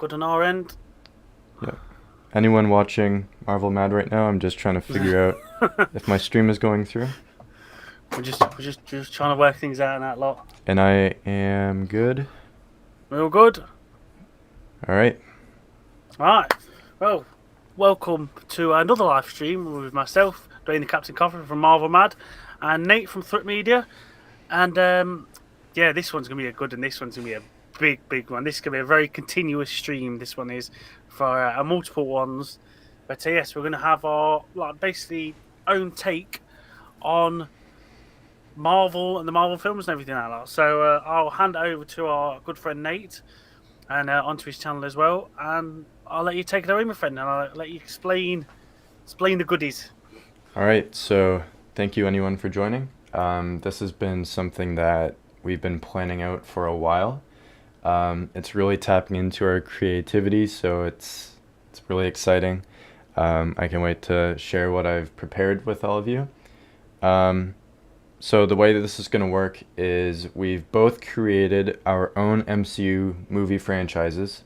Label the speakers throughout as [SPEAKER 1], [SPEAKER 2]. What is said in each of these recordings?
[SPEAKER 1] Good on our end.
[SPEAKER 2] Yeah. Anyone watching Marvel Mad right now? I'm just trying to figure out if my stream is going through.
[SPEAKER 1] We're just trying to work things out in that lot.
[SPEAKER 2] And I am good.
[SPEAKER 1] We're all good.
[SPEAKER 2] All right.
[SPEAKER 1] Right. Well, welcome to another live stream with myself, Dwayne the Captain Coffin from Marvel Mad, and Nate from Thwip Media. And yeah, this one's gonna be a good, and this one's gonna be a big one. This is gonna be a very continuous stream. This one is for multiple ones. But yes, we're gonna have our basically own take on Marvel and the Marvel films and everything like that. So I'll hand it over to our good friend Nate and onto his channel as well. And I'll let you take it away, my friend, and I'll let you explain the goodies.
[SPEAKER 2] All right. So thank you anyone for joining. This has been something that we've been planning out for a while. It's really tapping into our creativity, so it's really exciting. I can't wait to share what I've prepared with all of you. So the way that this is going to work is we've both created our own MCU movie franchises,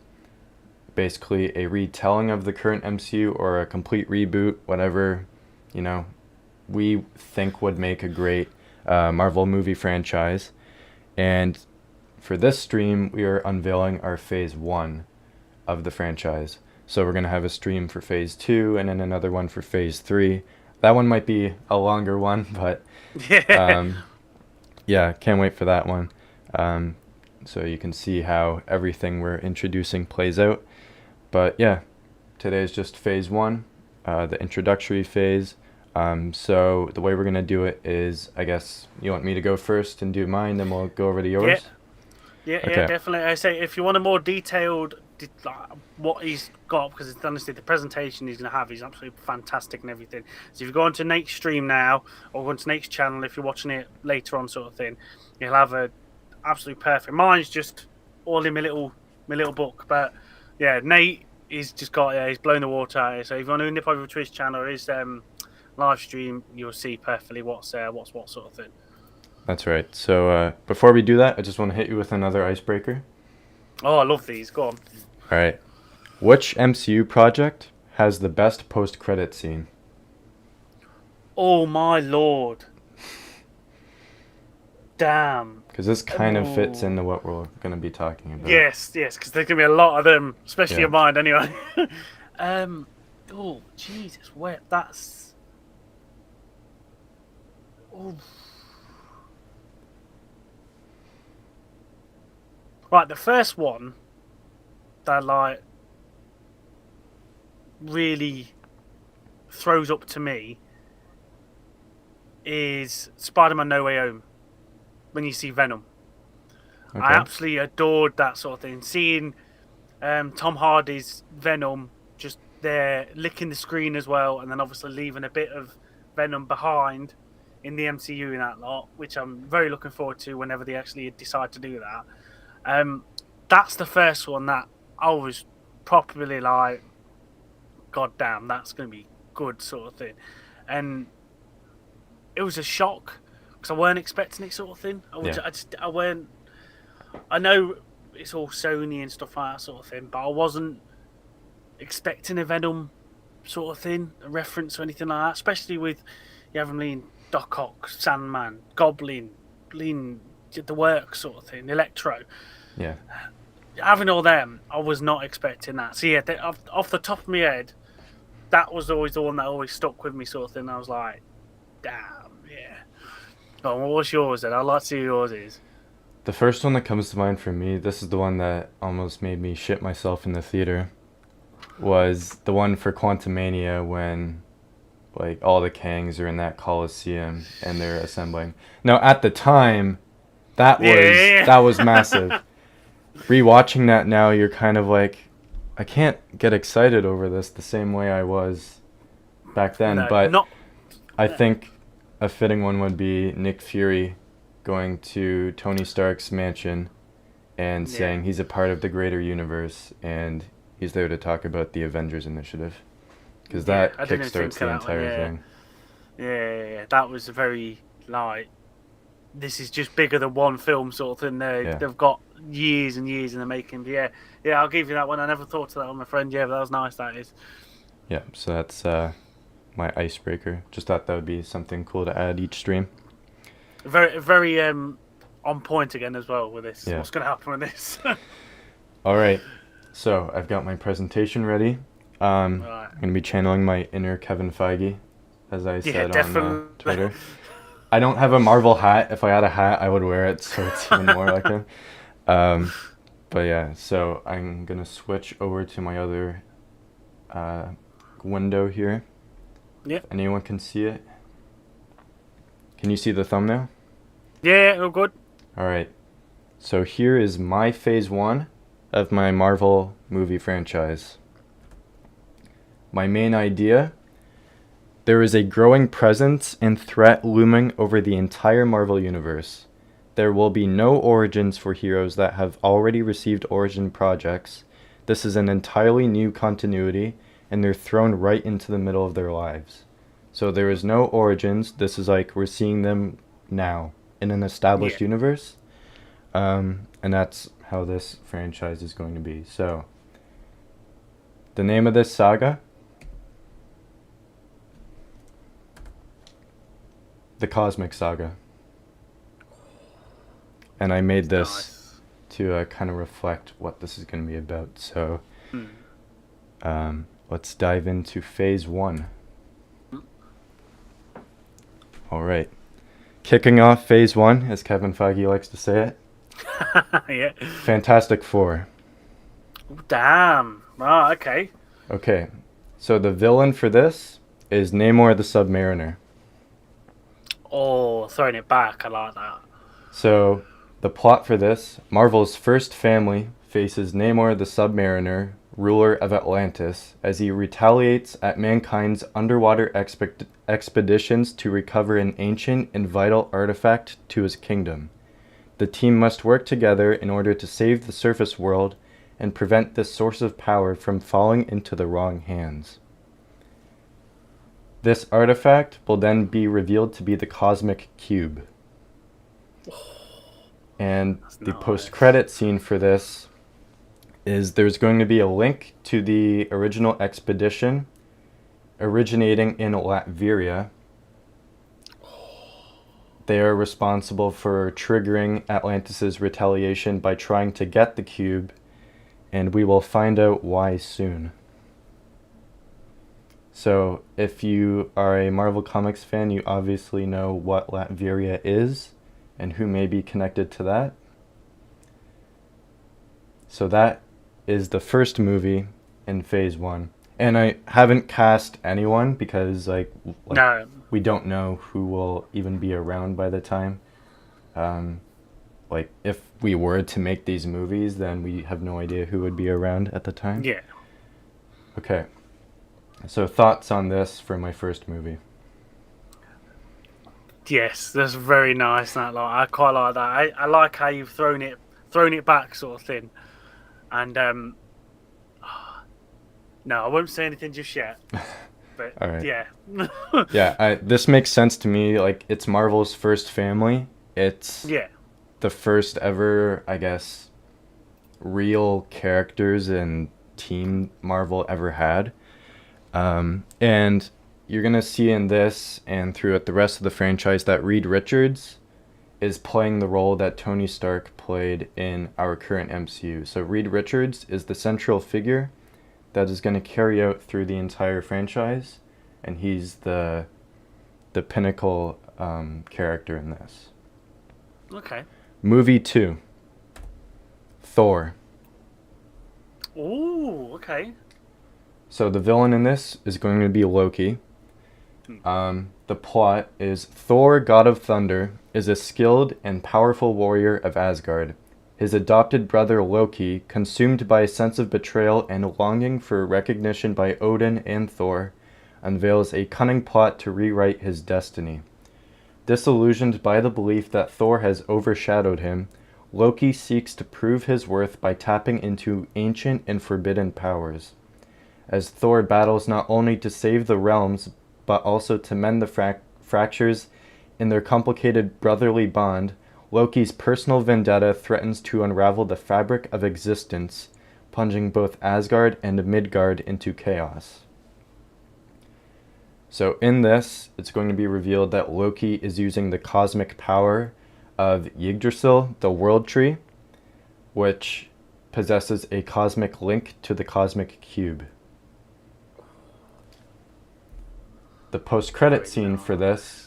[SPEAKER 2] basically a retelling of the current MCU or a complete reboot, whatever, we think would make a great Marvel movie franchise. And for this stream, we are unveiling our Phase 1 of the franchise. So we're going to have a stream for Phase 2 and then another one for Phase 3. That one might be a longer one, but yeah, can't wait for that one. So you can see how everything we're introducing plays out. But yeah, today is just Phase 1, the introductory phase. So the way we're going to do it is, I guess, you want me to go first and do mine, then we'll go over to yours?
[SPEAKER 1] Yeah,
[SPEAKER 2] Okay.
[SPEAKER 1] definitely. I say if you want a more detailed what he's got, because honestly the presentation he's going to have is absolutely fantastic and everything. So if you go onto Nate's stream now or go onto Nate's channel, if you're watching it later on, sort of thing, you'll have a absolutely perfect. Mine's just all in my little book, but yeah, Nate he's just got he's blown the water out here. So if you want to nip over to his channel or his live stream, you'll see perfectly what's what sort of thing.
[SPEAKER 2] That's right. So before we do that, I just want to hit you with another icebreaker.
[SPEAKER 1] Oh, I love these. Go on.
[SPEAKER 2] All right. Which MCU project has the best post-credit scene?
[SPEAKER 1] Oh my lord. Damn.
[SPEAKER 2] Because this kind of fits into what we're going to be talking about.
[SPEAKER 1] Yes, because there's going to be a lot of them, especially
[SPEAKER 2] Yeah.
[SPEAKER 1] in mine anyway. Oh, Jesus, where that's... Oh. Right, the first one that really throws up to me is Spider-Man No Way Home. When you see Venom,
[SPEAKER 2] Okay.
[SPEAKER 1] I absolutely adored that sort of thing. Seeing Tom Hardy's Venom just there licking the screen as well, and then obviously leaving a bit of Venom behind in the MCU in that lot, which I'm very looking forward to whenever they actually decide to do that. That's the first one that I was properly like, God damn, that's going to be good sort of thing. And it was a shock because I weren't expecting it sort of thing. I weren't. I know it's all Sony and stuff like that sort of thing, but I wasn't expecting a Venom sort of thing, a reference or anything like that. Especially with you having Lean, Doc Ock, Sandman, Goblin, Lean, the work sort of thing, Electro.
[SPEAKER 2] Yeah.
[SPEAKER 1] Having all them, I was not expecting that. So yeah, off the top of my head, that was always the one that always stuck with me, sort of thing. I was like, damn, yeah. Oh, well, what's yours then? I'd like to see yours is.
[SPEAKER 2] The first one that comes to mind for me, this is the one that almost made me shit myself in the theater, was the one for Quantumania when all the Kangs are in that Coliseum and they're assembling. Now at the time, that was massive. Rewatching that now, you're kind of like, I can't get excited over this the same way I was back then.
[SPEAKER 1] No,
[SPEAKER 2] but
[SPEAKER 1] not.
[SPEAKER 2] I think a fitting one would be Nick Fury going to Tony Stark's mansion and saying he's a part of the greater universe and he's there to talk about the Avengers Initiative. Because that kickstarts the entire thing.
[SPEAKER 1] Yeah, that was a very, this is just bigger than one film sort of thing. They've got years and years in the making. But yeah, I'll give you that one. I never thought of that one, my friend. Yeah, but that was nice. That is.
[SPEAKER 2] Yeah, so that's my icebreaker. Just thought that would be something cool to add each stream.
[SPEAKER 1] Very, very on point again as well with this.
[SPEAKER 2] Yeah.
[SPEAKER 1] What's going to happen with this?
[SPEAKER 2] All right, so I've got my presentation ready.
[SPEAKER 1] Right.
[SPEAKER 2] I'm going to be channeling my inner Kevin Feige, as I said
[SPEAKER 1] definitely.
[SPEAKER 2] on Twitter. I don't have a Marvel hat. If I had a hat, I would wear it, so it's even more like him. But yeah, so I'm going to switch over to my other window here.
[SPEAKER 1] Yeah.
[SPEAKER 2] If anyone can see it. Can you see the thumbnail?
[SPEAKER 1] Yeah, all good.
[SPEAKER 2] All right. So here is my phase 1 of my Marvel movie franchise. My main idea: there is a growing presence and threat looming over the entire Marvel universe. There will be no origins for heroes that have already received origin projects. This is an entirely new continuity, and they're thrown right into the middle of their lives. So there is no origins. This is like we're seeing them now in an established universe. And that's how this franchise is going to be. So the name of this saga: the Cosmic Saga. And I made this to kind of reflect what this is going to be about. So let's dive into phase 1. All right. Kicking off phase 1, as Kevin Feige likes to say it.
[SPEAKER 1] Yeah.
[SPEAKER 2] Fantastic Four.
[SPEAKER 1] Damn. Ah, okay.
[SPEAKER 2] Okay. So the villain for this is Namor the Submariner.
[SPEAKER 1] Oh, throwing it back. I like that.
[SPEAKER 2] So the plot for this: Marvel's first family faces Namor the Submariner, ruler of Atlantis, as he retaliates at mankind's underwater expeditions to recover an ancient and vital artifact to his kingdom. The team must work together in order to save the surface world and prevent this source of power from falling into the wrong hands. This artifact will then be revealed to be the Cosmic Cube. And the post-credit scene for this is there's going to be a link to the original expedition originating in Latveria. They are responsible for triggering Atlantis' retaliation by trying to get the cube, and we will find out why soon. So if you are a Marvel Comics fan, you obviously know what Latveria is and who may be connected to that. So that is the first movie in phase 1. And I haven't cast anyone because
[SPEAKER 1] no.
[SPEAKER 2] We don't know who will even be around by the time. If we were to make these movies, then we have no idea who would be around at the time.
[SPEAKER 1] Yeah.
[SPEAKER 2] Okay. So thoughts on this for my first movie?
[SPEAKER 1] Yes, that's very nice. That I quite like that. I like how you've thrown it back, sort of thing. And no, I won't say anything just yet. But
[SPEAKER 2] all right.
[SPEAKER 1] Yeah.
[SPEAKER 2] Yeah, this makes sense to me. Like, it's Marvel's first family. It's the first ever, I guess, real characters and team Marvel ever had. And you're going to see in this and throughout the rest of the franchise that Reed Richards is playing the role that Tony Stark played in our current MCU. So Reed Richards is the central figure that is going to carry out through the entire franchise, and he's the pinnacle character in this.
[SPEAKER 1] Okay.
[SPEAKER 2] Movie 2, Thor.
[SPEAKER 1] Ooh, okay.
[SPEAKER 2] So the villain in this is going to be Loki. The plot is Thor, god of thunder, is a skilled and powerful warrior of Asgard. His adopted brother Loki, consumed by a sense of betrayal and longing for recognition by Odin and Thor, unveils a cunning plot to rewrite his destiny. Disillusioned by the belief that Thor has overshadowed him, Loki seeks to prove his worth by tapping into ancient and forbidden powers. As Thor battles not only to save the realms, but also to mend the fractures in their complicated brotherly bond, Loki's personal vendetta threatens to unravel the fabric of existence, plunging both Asgard and Midgard into chaos. So in this, it's going to be revealed that Loki is using the cosmic power of Yggdrasil, the World Tree, which possesses a cosmic link to the cosmic cube. The post-credit scene for this,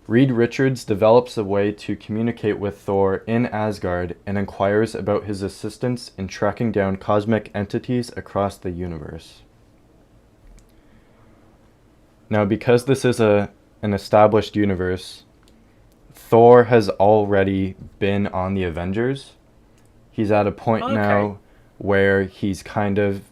[SPEAKER 2] Reed Richards develops a way to communicate with Thor in Asgard and inquires about his assistance in tracking down cosmic entities across the universe. Now, because this is an established universe, Thor has already been on the Avengers. He's at a point now where he's kind of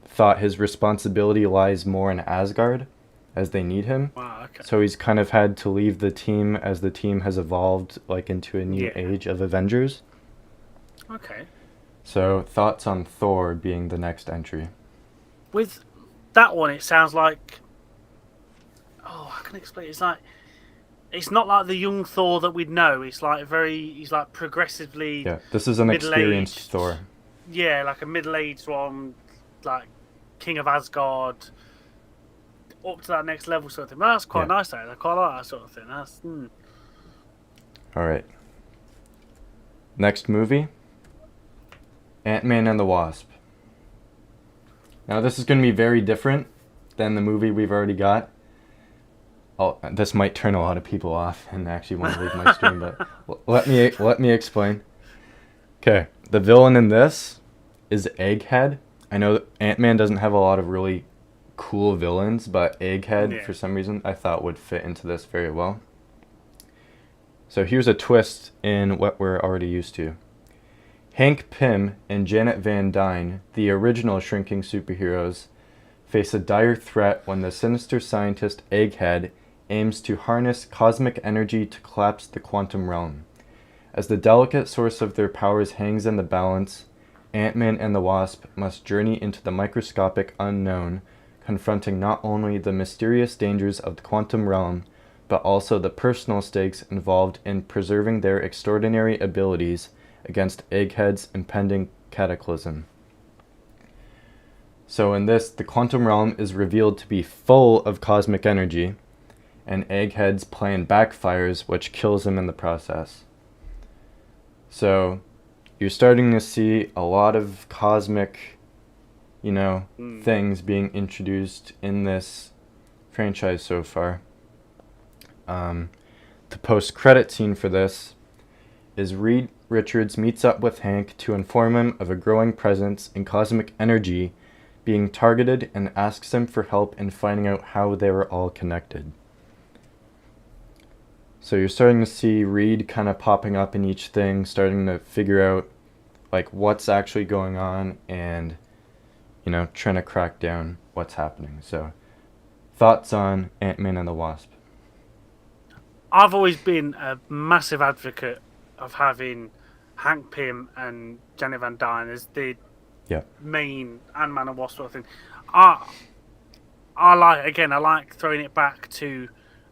[SPEAKER 2] thought his responsibility lies more in Asgard, as they need him.
[SPEAKER 1] Wow, okay.
[SPEAKER 2] So he's kind of had to leave the team as the team has evolved like into a new age of Avengers.
[SPEAKER 1] Okay.
[SPEAKER 2] So thoughts on Thor being the next entry?
[SPEAKER 1] With that one, it sounds like... Oh, I can explain. It's like... It's not like the young Thor that we'd know. It's like he's like progressively...
[SPEAKER 2] Yeah, this is an experienced Thor.
[SPEAKER 1] Yeah, like a middle-aged one, like King of Asgard, up to that next level sort of thing. But that's quite nice, though. I quite like that sort of thing. That's...
[SPEAKER 2] All right. Next movie, Ant-Man and the Wasp. Now, this is going to be very different than the movie we've already got. Oh, this might turn a lot of people off and actually want to leave my stream, but let me explain. Okay, the villain in this is Egghead. I know Ant-Man doesn't have a lot of really cool villains, but Egghead, for some reason, I thought would fit into this very well. So here's a twist in what we're already used to. Hank Pym and Janet Van Dyne, the original shrinking superheroes, face a dire threat when the sinister scientist Egghead aims to harness cosmic energy to collapse the quantum realm. As the delicate source of their powers hangs in the balance, Ant-Man and the Wasp must journey into the microscopic unknown, confronting not only the mysterious dangers of the quantum realm, but also the personal stakes involved in preserving their extraordinary abilities against Egghead's impending cataclysm. So in this, the quantum realm is revealed to be full of cosmic energy, and Egghead's plan backfires, which kills him in the process. So you're starting to see a lot of cosmic, things being introduced in this franchise so far. The post-credit scene for this is Reed Richards meets up with Hank to inform him of a growing presence in cosmic energy being targeted and asks him for help in finding out how they were all connected. So you're starting to see Reed kind of popping up in each thing, starting to figure out like what's actually going on and, trying to crack down what's happening. So thoughts on Ant-Man and the Wasp?
[SPEAKER 1] I've always been a massive advocate of having Hank Pym and Janet Van Dyne as the main Ant-Man and Wasp sort of thing. I like throwing it back to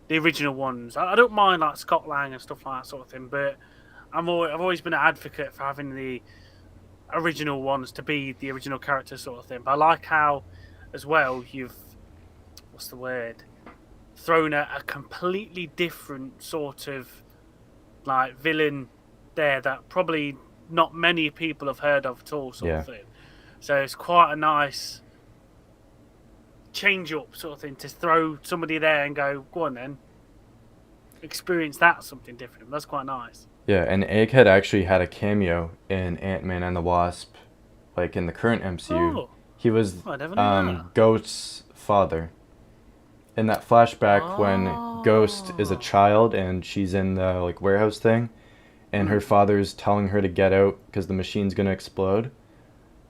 [SPEAKER 1] the original ones. I don't mind like Scott Lang and stuff like that sort of thing, but I've always been an advocate for having the original ones to be the original characters sort of thing. But I like how, as well, you've thrown a completely different sort of like villain there that probably not many people have heard of at all sort of thing. So it's quite a nice change up sort of thing to throw somebody there and go on then, experience that something different. That's quite nice.
[SPEAKER 2] Yeah, and Egghead actually had a cameo in Ant-Man and the Wasp, like in the current MCU.
[SPEAKER 1] Oh,
[SPEAKER 2] he was
[SPEAKER 1] I never knew that.
[SPEAKER 2] Ghost's father. In that flashback when Ghost is a child and she's in the warehouse thing, and her father's telling her to get out because the machine's gonna explode,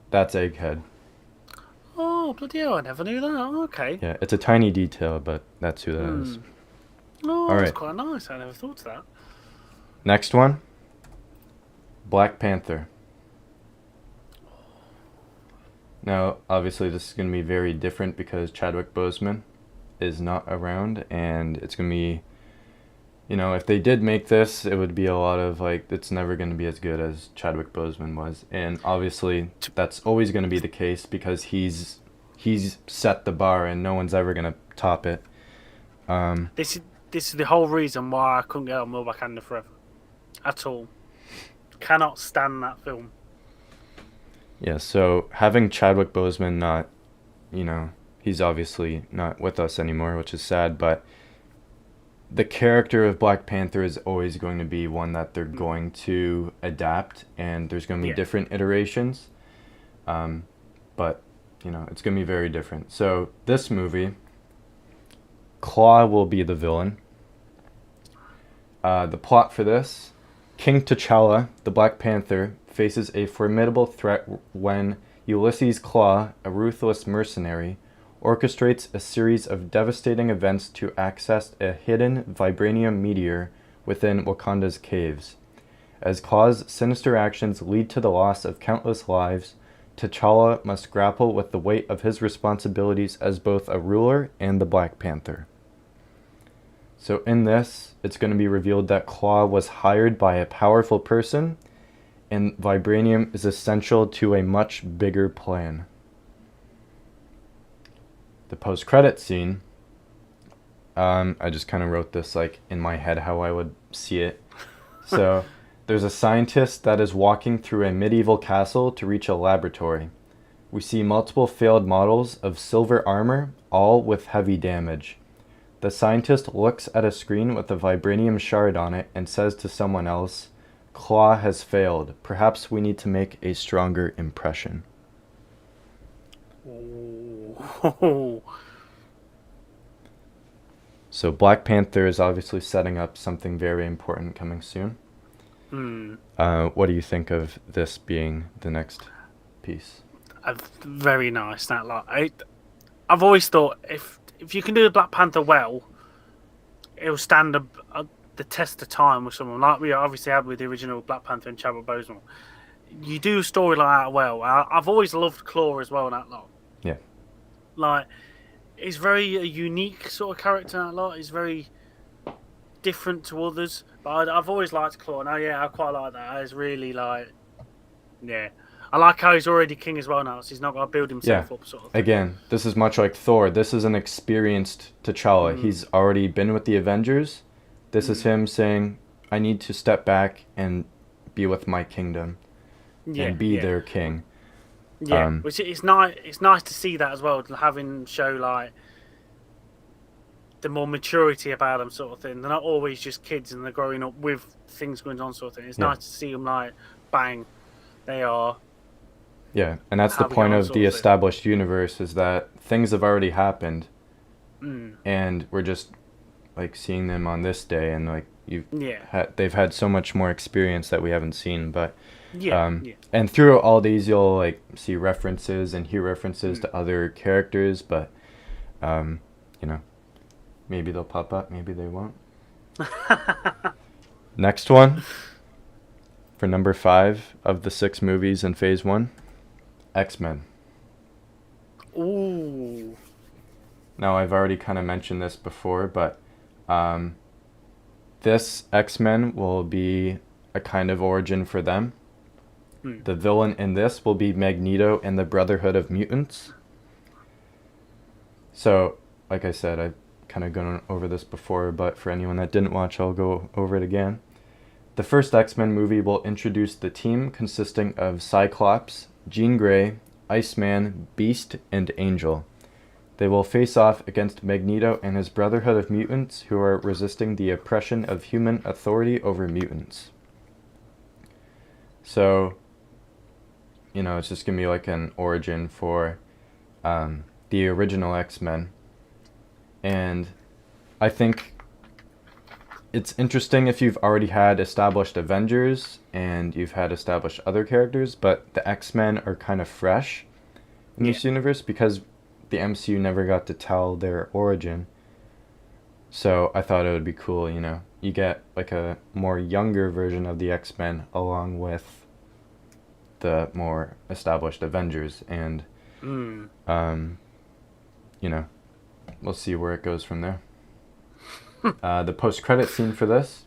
[SPEAKER 2] that's Egghead.
[SPEAKER 1] Oh, bloody hell, I never knew that. Oh, okay.
[SPEAKER 2] Yeah, it's a tiny detail, but that's who that is.
[SPEAKER 1] Oh,
[SPEAKER 2] All
[SPEAKER 1] that's
[SPEAKER 2] right.
[SPEAKER 1] quite nice. I never thought of that.
[SPEAKER 2] Next one, Black Panther. Now, obviously, this is going to be very different because Chadwick Boseman is not around, and it's going to be, you know, if they did make this, it would be a lot of like, it's never going to be as good as Chadwick Boseman was, and obviously that's always going to be the case because he's set the bar and no one's ever going to top it.
[SPEAKER 1] This is the whole reason why I couldn't get on with Black Panther forever, at all. Cannot stand that film.
[SPEAKER 2] Yeah, so having Chadwick Boseman not, you know, he's obviously not with us anymore, which is sad, but the character of Black Panther is always going to be one that they're going to adapt, and there's going to be different iterations. But, you know, it's going to be very different. So this movie, Claw will be the villain. The plot for this: King T'Challa, the Black Panther, faces a formidable threat when Ulysses Claw, a ruthless mercenary, orchestrates a series of devastating events to access a hidden vibranium meteor within Wakanda's caves. As Claw's sinister actions lead to the loss of countless lives, T'Challa must grapple with the weight of his responsibilities as both a ruler and the Black Panther. So in this, it's going to be revealed that Claw was hired by a powerful person, and vibranium is essential to a much bigger plan. The post-credit scene, I just kind of wrote this like in my head how I would see it. So there's a scientist that is walking through a medieval castle to reach a laboratory. We see multiple failed models of silver armor, all with heavy damage. The scientist looks at a screen with a vibranium shard on it and says to someone else, "Claw has failed. Perhaps we need to make a stronger impression."
[SPEAKER 1] Oh.
[SPEAKER 2] So Black Panther is obviously setting up something very important coming soon. What do you think of this being the next piece?
[SPEAKER 1] Very nice. That I've always thought if you can do the Black Panther well, it'll stand the test of time with someone like we obviously had with the original Black Panther and Chadwick Boseman. You do a story like that well. I've always loved Claw as well in that lot.
[SPEAKER 2] Yeah.
[SPEAKER 1] Like, he's very a unique sort of character in that lot. He's very different to others. But I've always liked Claw. Now, yeah, I quite like that. It's really like, yeah. I like how he's already king as well now, so he's not got to build himself up, sort of thing.
[SPEAKER 2] Again, this is much like Thor. This is an experienced T'Challa. He's already been with the Avengers. This is him saying, I need to step back and be with my kingdom and be their king.
[SPEAKER 1] Yeah, which it's nice. It's nice to see that as well, having show like the more maturity about them, sort of thing. They're not always just kids, and they're growing up with things going on, sort of thing. It's nice to see them like, bang, they are.
[SPEAKER 2] Yeah, and that's the point of the established universe, is that things have already happened, and we're just like seeing them on this day, and like they've had so much more experience that we haven't seen, but. And through all these, you'll like see references and hear references to other characters, but you know, maybe they'll pop up, maybe they won't. Next one, for number 5 of the 6 movies in Phase 1, X-Men.
[SPEAKER 1] Ooh.
[SPEAKER 2] Now, I've already kind of mentioned this before, but this X-Men will be a kind of origin for them. The villain in this will be Magneto and the Brotherhood of Mutants. So, like I said, I've kind of gone over this before, but for anyone that didn't watch, I'll go over it again. The first X-Men movie will introduce the team consisting of Cyclops, Jean Grey, Iceman, Beast, and Angel. They will face off against Magneto and his Brotherhood of Mutants, who are resisting the oppression of human authority over mutants. So, you know, it's just going to be like an origin for the original X-Men. And I think it's interesting if you've already had established Avengers and you've had established other characters, but the X-Men are kind of fresh in this universe because the MCU never got to tell their origin. So I thought it would be cool, you know. You get like a more younger version of the X-Men along with the more established Avengers, and you know, we'll see where it goes from there. The post-credit scene for this,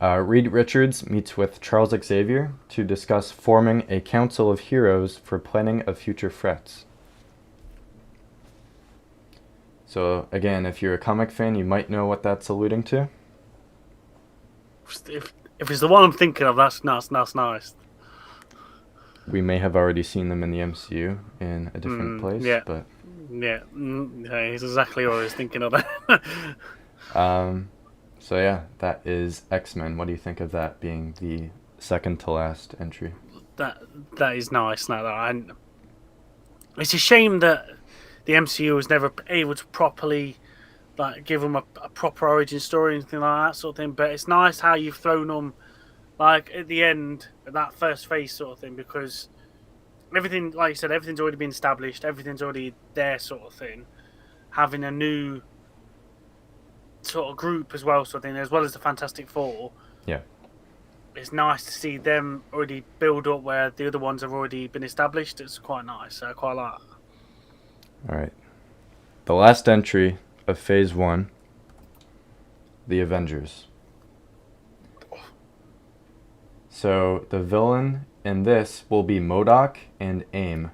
[SPEAKER 2] Reed Richards meets with Charles Xavier to discuss forming a council of heroes for planning of future threats. So again, if you're a comic fan, you might know what that's alluding to.
[SPEAKER 1] If it's the one I'm thinking of, that's nice.
[SPEAKER 2] We may have already seen them in the MCU in a different place,
[SPEAKER 1] yeah.
[SPEAKER 2] but
[SPEAKER 1] yeah, it's exactly what I was thinking of.
[SPEAKER 2] So yeah, that is X-Men. What do you think of that being the second to last entry?
[SPEAKER 1] That is nice. And it's a shame that the MCU was never able to properly give them a proper origin story and anything like that sort of thing. But it's nice how you've thrown them at the end of that first phase sort of thing, because everything, like you said, everything's already been established, everything's already there sort of thing. Having a new sort of group as well sort of thing, as well as the Fantastic Four.
[SPEAKER 2] Yeah.
[SPEAKER 1] It's nice to see them already build up where the other ones have already been established. It's quite nice. I quite like that.
[SPEAKER 2] All right. The last entry of Phase 1, the Avengers. So the villain in this will be MODOK and AIM.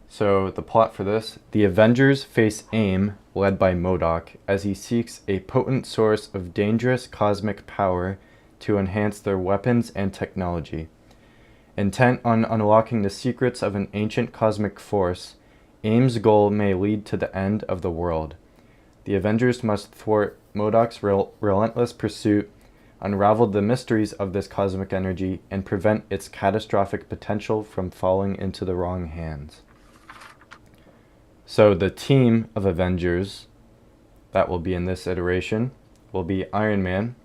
[SPEAKER 2] So the plot for this, the Avengers face AIM, led by MODOK, as he seeks a potent source of dangerous cosmic power to enhance their weapons and technology. Intent on unlocking the secrets of an ancient cosmic force, AIM's goal may lead to the end of the world. The Avengers must thwart MODOK's relentless pursuit, unravel the mysteries of this cosmic energy, and prevent its catastrophic potential from falling into the wrong hands. So the team of Avengers that will be in this iteration will be Iron Man,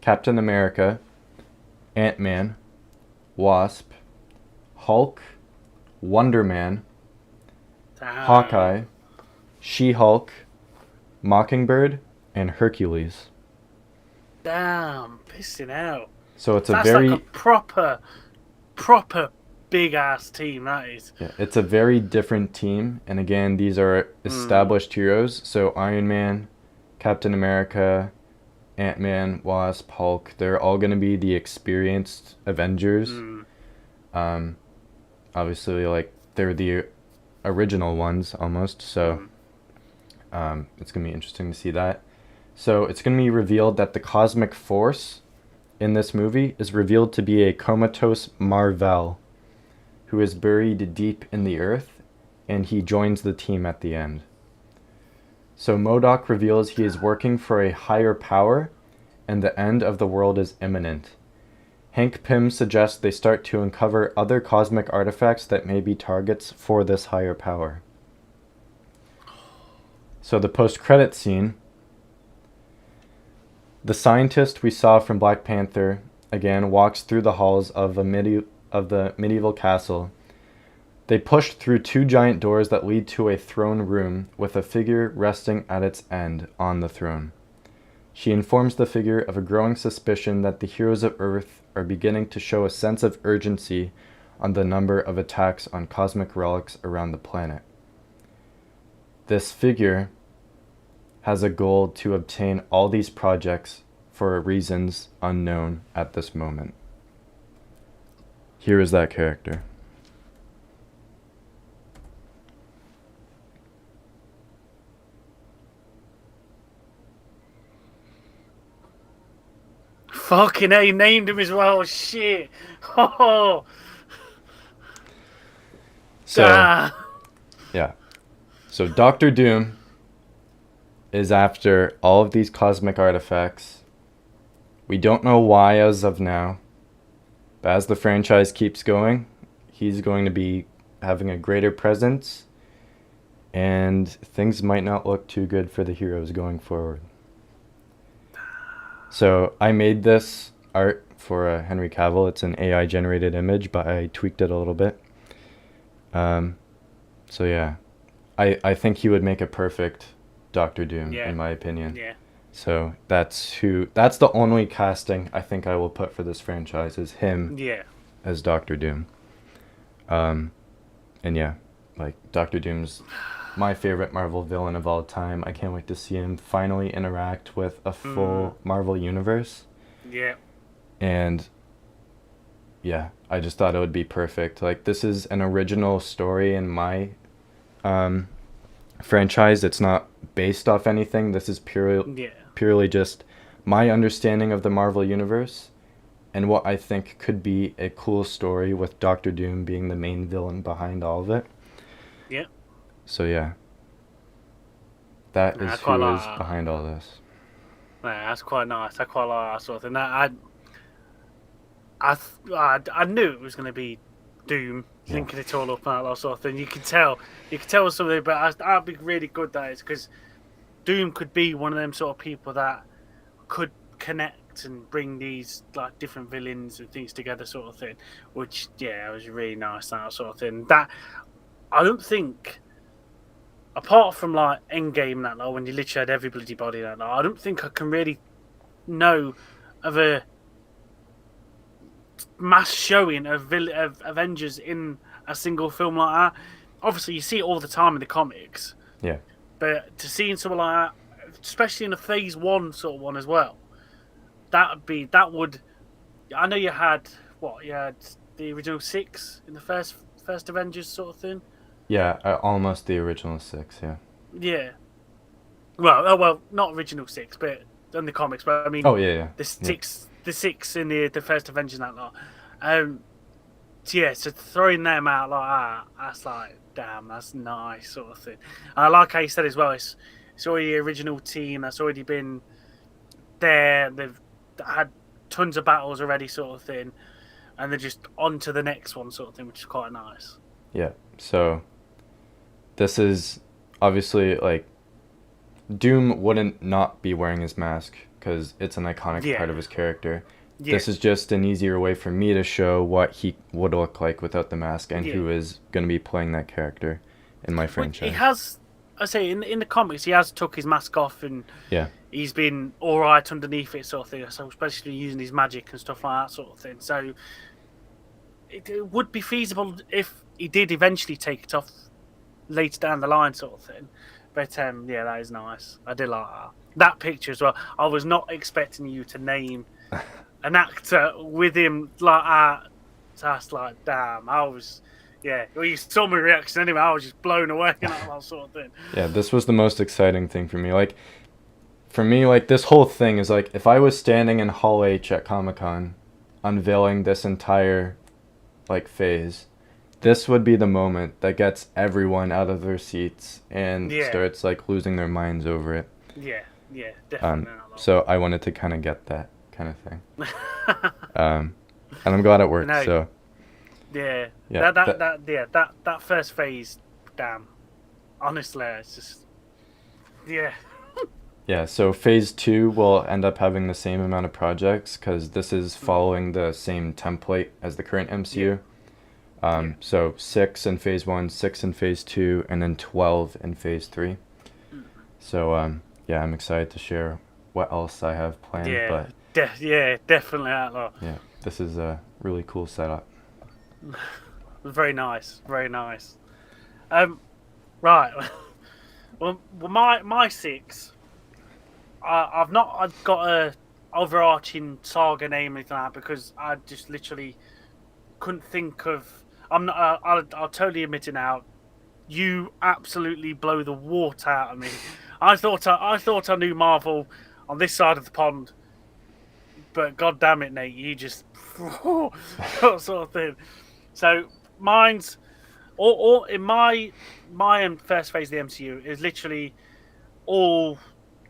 [SPEAKER 2] Captain America, Ant-Man, Wasp, Hulk, Wonder Man, Hawkeye, She-Hulk, Mockingbird, and Hercules.
[SPEAKER 1] Damn, pissing out.
[SPEAKER 2] So it's
[SPEAKER 1] That's like a proper big ass team, that is.
[SPEAKER 2] Yeah, it's a very different team, and again, these are established heroes. So Iron Man, Captain America, Ant-Man, Wasp, Hulk, they're all going to be the experienced Avengers. Obviously, they're the original ones almost, so it's going to be interesting to see that. So it's going to be revealed that the cosmic force in this movie is revealed to be a comatose Mar-Vell who is buried deep in the earth, and he joins the team at the end. So MODOK reveals he is working for a higher power, and the end of the world is imminent. Hank Pym suggests they start to uncover other cosmic artifacts that may be targets for this higher power. So the post-credit scene, the scientist we saw from Black Panther again walks through the halls of the medieval castle. They push through two giant doors that lead to a throne room with a figure resting at its end on the throne. She informs the figure of a growing suspicion that the heroes of Earth are beginning to show a sense of urgency on the number of attacks on cosmic relics around the planet. This figure has a goal to obtain all these projects for reasons unknown at this moment. Here is that character.
[SPEAKER 1] Fucking hell, you named him as well. Shit. Oh.
[SPEAKER 2] So, yeah. So Doctor Doom is after all of these cosmic artifacts. We don't know why as of now. But as the franchise keeps going, he's going to be having a greater presence, and things might not look too good for the heroes going forward. So I made this art for Henry Cavill. It's an AI generated image, but I tweaked it a little bit. So yeah, I think he would make a perfect Doctor Doom, in my opinion.
[SPEAKER 1] Yeah.
[SPEAKER 2] So that's the only casting I think I will put for this franchise is him as Doctor Doom. And yeah, Doctor Doom's my favorite Marvel villain of all time. I can't wait to see him finally interact with a
[SPEAKER 1] Mm,
[SPEAKER 2] full Marvel universe.
[SPEAKER 1] yeah,
[SPEAKER 2] And yeah, I just thought it would be perfect. Like, this is an original story in my um, franchise. It's not based off anything. This is
[SPEAKER 1] yeah,
[SPEAKER 2] purely just my understanding of the Marvel universe and what I think could be a cool story with Doctor Doom being the main villain behind all of it.
[SPEAKER 1] yeah.
[SPEAKER 2] So yeah, that
[SPEAKER 1] Nah, I
[SPEAKER 2] is
[SPEAKER 1] quite
[SPEAKER 2] who
[SPEAKER 1] like
[SPEAKER 2] is
[SPEAKER 1] that.
[SPEAKER 2] behind all this.
[SPEAKER 1] Nah, that's quite nice. I quite like that sort of thing. I knew it was going to be Doom
[SPEAKER 2] Yeah.
[SPEAKER 1] linking it all up and that sort of thing. You could tell something, but that'd be really good. That is because Doom could be one of them sort of people that could connect and bring these like different villains and things together, sort of thing. Which yeah, it was really nice that sort of thing. That I don't think, apart from like Endgame that like, when you literally had every bloody body that like, I don't think I can really know of a mass showing of Avengers in a single film like that. Obviously, you see it all the time in the comics,
[SPEAKER 2] Yeah.
[SPEAKER 1] but to see in something like that, especially in a Phase One sort of one as well, that would. I know you had what you had the original six in the first Avengers sort of thing.
[SPEAKER 2] Yeah, almost the original six, yeah.
[SPEAKER 1] Yeah. Well, not original six, but in the comics. But I mean,
[SPEAKER 2] Oh, yeah, yeah. Yeah.
[SPEAKER 1] the six in the first Avengers and that lot. Um, So yeah, so throwing them out like that, that's like, damn, that's nice sort of thing. And I like how you said as well, it's already the original team that's already been there. They've had tons of battles already, sort of thing, and they're just on to the next one, sort of thing, which is quite nice.
[SPEAKER 2] Yeah. So this is obviously like Doom wouldn't not be wearing his mask because it's an iconic
[SPEAKER 1] Yeah,
[SPEAKER 2] part of his character.
[SPEAKER 1] yeah,
[SPEAKER 2] This is just an easier way for me to show what he would look like without the mask and
[SPEAKER 1] yeah.
[SPEAKER 2] who is going to be playing that character in my
[SPEAKER 1] Which he
[SPEAKER 2] franchise.
[SPEAKER 1] has, I say, in the comics, he has took his mask off and
[SPEAKER 2] Yeah.
[SPEAKER 1] he's been all right underneath it, sort of thing. So especially using his magic and stuff like that, sort of thing. So it would be feasible if he did eventually take it off later down the line, sort of thing. But yeah, that is nice. I did like that picture as well. I was not expecting you to name an actor with him like that. So that's like, damn. I was, yeah. Well, you saw my reaction anyway. I was just blown away and that sort of thing.
[SPEAKER 2] Yeah, this was the most exciting thing for me. Like, for me, like, this whole thing is like if I was standing in Hall H at Comic Con unveiling this entire like phase, this would be the moment that gets everyone out of their seats and
[SPEAKER 1] Yeah,
[SPEAKER 2] starts like losing their minds over it.
[SPEAKER 1] yeah, yeah.
[SPEAKER 2] Um,
[SPEAKER 1] Definitely
[SPEAKER 2] so I wanted to kind of get that kind of thing.
[SPEAKER 1] not.
[SPEAKER 2] Um, and I'm glad it
[SPEAKER 1] But
[SPEAKER 2] worked.
[SPEAKER 1] no,
[SPEAKER 2] So
[SPEAKER 1] yeah.
[SPEAKER 2] yeah,
[SPEAKER 1] That first phase, damn. Honestly, it's just yeah.
[SPEAKER 2] yeah. So phase two will end up having the same amount of projects because this is
[SPEAKER 1] Mm,
[SPEAKER 2] following the same template as the current
[SPEAKER 1] yeah,
[SPEAKER 2] MCU.
[SPEAKER 1] yeah.
[SPEAKER 2] So six in phase one, six in phase two, and then 12 in phase three.
[SPEAKER 1] Mm.
[SPEAKER 2] So yeah, I'm excited to share what else I have planned.
[SPEAKER 1] Yeah,
[SPEAKER 2] But
[SPEAKER 1] yeah, definitely that lot.
[SPEAKER 2] yeah, this is a really cool setup.
[SPEAKER 1] Very nice, very nice. Right. Well, my six. I've got a overarching saga name or anything like that because I just literally couldn't think of. I'm not. I'll totally admit it now. You absolutely blow the water out of me. I thought I knew Marvel on this side of the pond, but god damn it, Nate, you just that sort of thing. So mine's all in my first phase of the MCU is literally all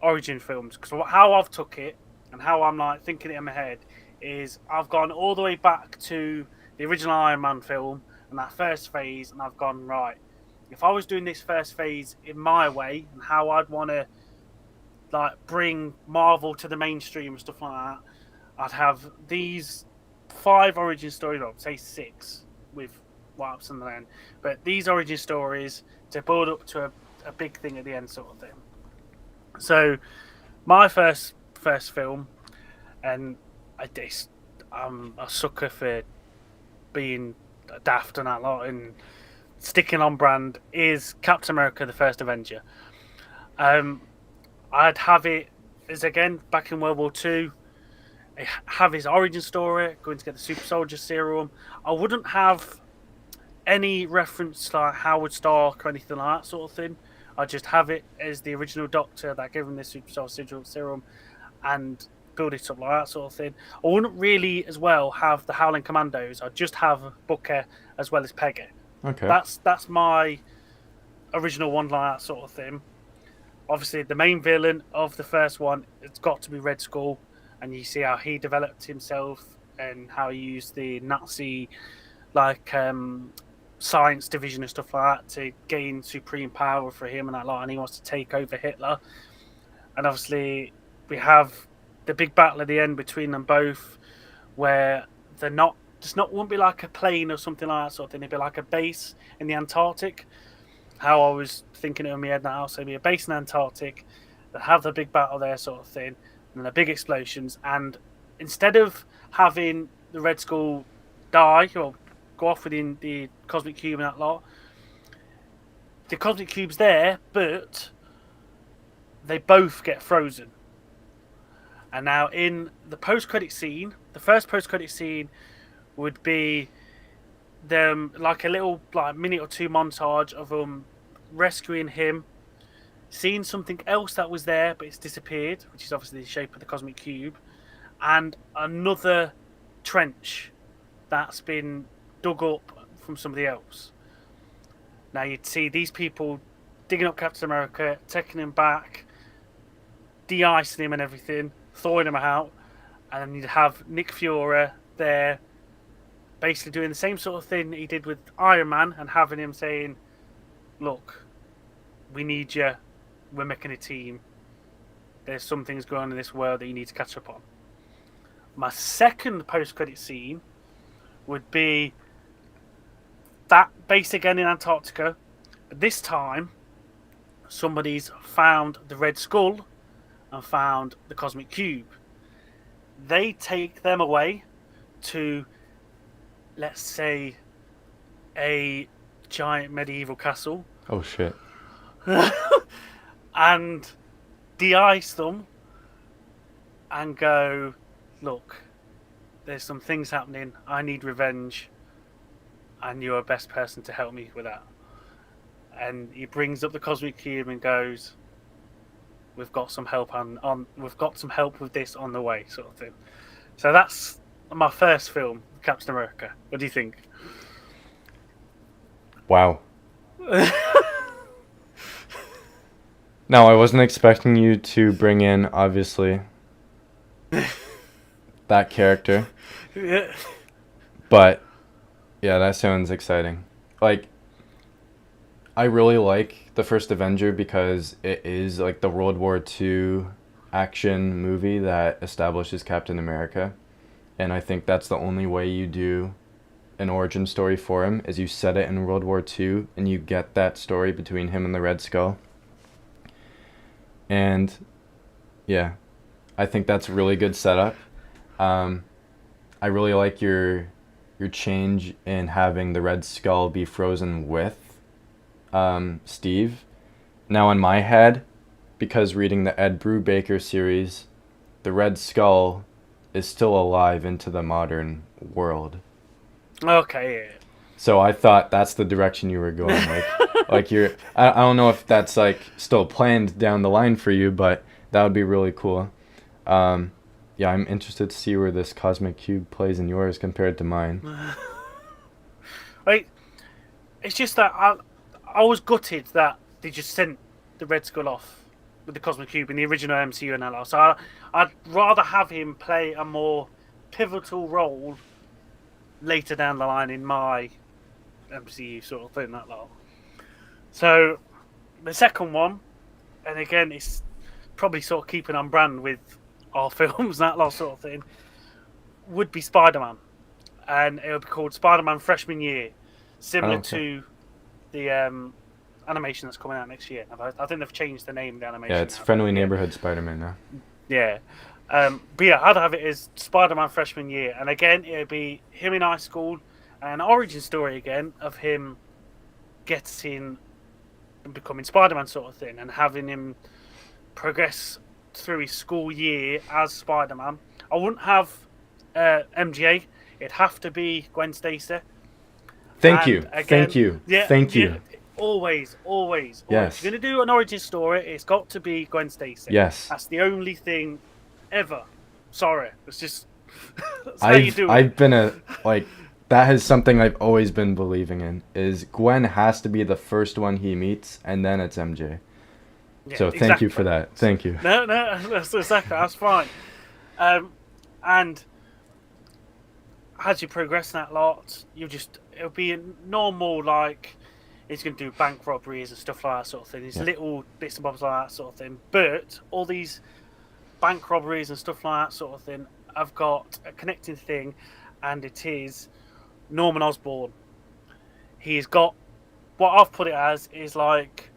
[SPEAKER 1] origin films because how I've took it and how I'm like thinking it in my head is I've gone all the way back to the original Iron Man film and that first phase, and I've gone right. If I was doing this first phase in my way and how I'd want to like bring Marvel to the mainstream and stuff like that, I'd have these five origin stories, or say six, with what happens in the end. But these origin stories to build up to a big thing at the end, sort of thing. So, my first film, and I'm a sucker for being daft and that lot, and sticking on brand is Captain America: The First Avenger. I'd have it as again back in World War II. Have his origin story, going to get the super soldier serum. I wouldn't have any reference like Howard Stark or anything like that sort of thing. I just have it as the original Doctor that gave him the super soldier serum and build it up like that sort of thing. I wouldn't really as well have the Howling Commandos. I'd just have Booker as well as Peggy.
[SPEAKER 2] Okay.
[SPEAKER 1] That's my original one like that sort of thing. Obviously, the main villain of the first one, it's got to be Red Skull, and you see how he developed himself and how he used the Nazi science division and stuff like that to gain supreme power for him and that lot, and he wants to take over Hitler. And obviously, we have the big battle at the end between them both, where they're not won't be like a plane or something like that sort of thing. It'd be like a base in the Antarctic. How I was thinking it in my head now, so it'd be a base in the Antarctic. They have the big battle there, sort of thing, and then the big explosions. And instead of having the Red Skull die or go off within the cosmic cube and that lot, the cosmic cube's there, but they both get frozen. And now in the post-credit scene, the first post-credit scene would be them like a little minute or two montage of them rescuing him, seeing something else that was there but it's disappeared, which is obviously the shape of the cosmic cube, and another trench that's been dug up from somebody else. Now you'd see these people digging up Captain America, taking him back, de-icing him and everything, thawing him out, and then you'd have Nick Fury there basically doing the same sort of thing he did with Iron Man and having him saying, look, we need you, we're making a team, there's some things going on in this world that you need to catch up on. My second post-credit scene would be that base again in Antarctica, but this time somebody's found the Red Skull and found the cosmic cube. They take them away to, let's say, a giant medieval castle.
[SPEAKER 2] Oh shit.
[SPEAKER 1] And de-ice them and go, look, there's some things happening, I need revenge, and you're the best person to help me with that. And he brings up the cosmic cube and goes, we've got some help we've got some help with this on the way, sort of thing. So that's my first film, Captain America. What do you think?
[SPEAKER 2] Wow. No, I wasn't expecting you to bring in, obviously, that character.
[SPEAKER 1] Yeah.
[SPEAKER 2] But, yeah, that sounds exciting. Like, I really like the first Avenger because it is, like, the World War II action movie that establishes Captain America. And I think that's the only way you do an origin story for him, is you set it in World War II and you get that story between him and the Red Skull. And yeah, I think that's a really good setup. I really like your change in having the Red Skull be frozen with Steve. Now in my head, because reading the Ed Brubaker series, the Red Skull is still alive into the modern world.
[SPEAKER 1] Okay, yeah.
[SPEAKER 2] So I thought that's the direction you were going. Like you're, I don't know if that's like still planned down the line for you, but that would be really cool. Yeah, I'm interested to see where this cosmic cube plays in yours compared to mine.
[SPEAKER 1] Like, it's just that I was gutted that they just sent the Red Skull off with the cosmic cube in the original MCU and that. So I'd rather have him play a more pivotal role later down the line in my MCU sort of thing, that lot. So the second one, and again, it's probably sort of keeping on brand with our films, that lot sort of thing, would be Spider-Man. And it would be called Spider-Man Freshman Year, similar to the animation that's coming out next year. I think they've changed the name of the animation.
[SPEAKER 2] Yeah, it's Friendly Neighborhood Spider-Man now.
[SPEAKER 1] Yeah. But yeah, I'd have it as Spider-Man Freshman Year. And again, it would be him in high school, an origin story again of him getting and becoming Spider-Man sort of thing, and having him progress through his school year as Spider-Man. I wouldn't have MJ. It'd have to be Gwen Stacy.
[SPEAKER 2] Thank
[SPEAKER 1] And
[SPEAKER 2] you.
[SPEAKER 1] again,
[SPEAKER 2] Thank you.
[SPEAKER 1] yeah,
[SPEAKER 2] Thank
[SPEAKER 1] yeah,
[SPEAKER 2] you.
[SPEAKER 1] always.
[SPEAKER 2] Yes.
[SPEAKER 1] If you're gonna do an origin story, it's got to be Gwen Stacy.
[SPEAKER 2] Yes.
[SPEAKER 1] That's the only thing ever. Sorry, it's just that's how you do it.
[SPEAKER 2] I've been that is something I've always been believing in, is Gwen has to be the first one he meets, and then it's MJ.
[SPEAKER 1] Yeah,
[SPEAKER 2] So thank you for that. Thank you.
[SPEAKER 1] No, that's exactly, that's fine. And as you progress that lot, it'll be a normal, like, he's going to do bank robberies and stuff like that sort of thing. These little bits and bobs like that sort of thing. But all these bank robberies and stuff like that sort of thing have got a connecting thing, and it is Norman Osborn. He's got, what I've put it as is like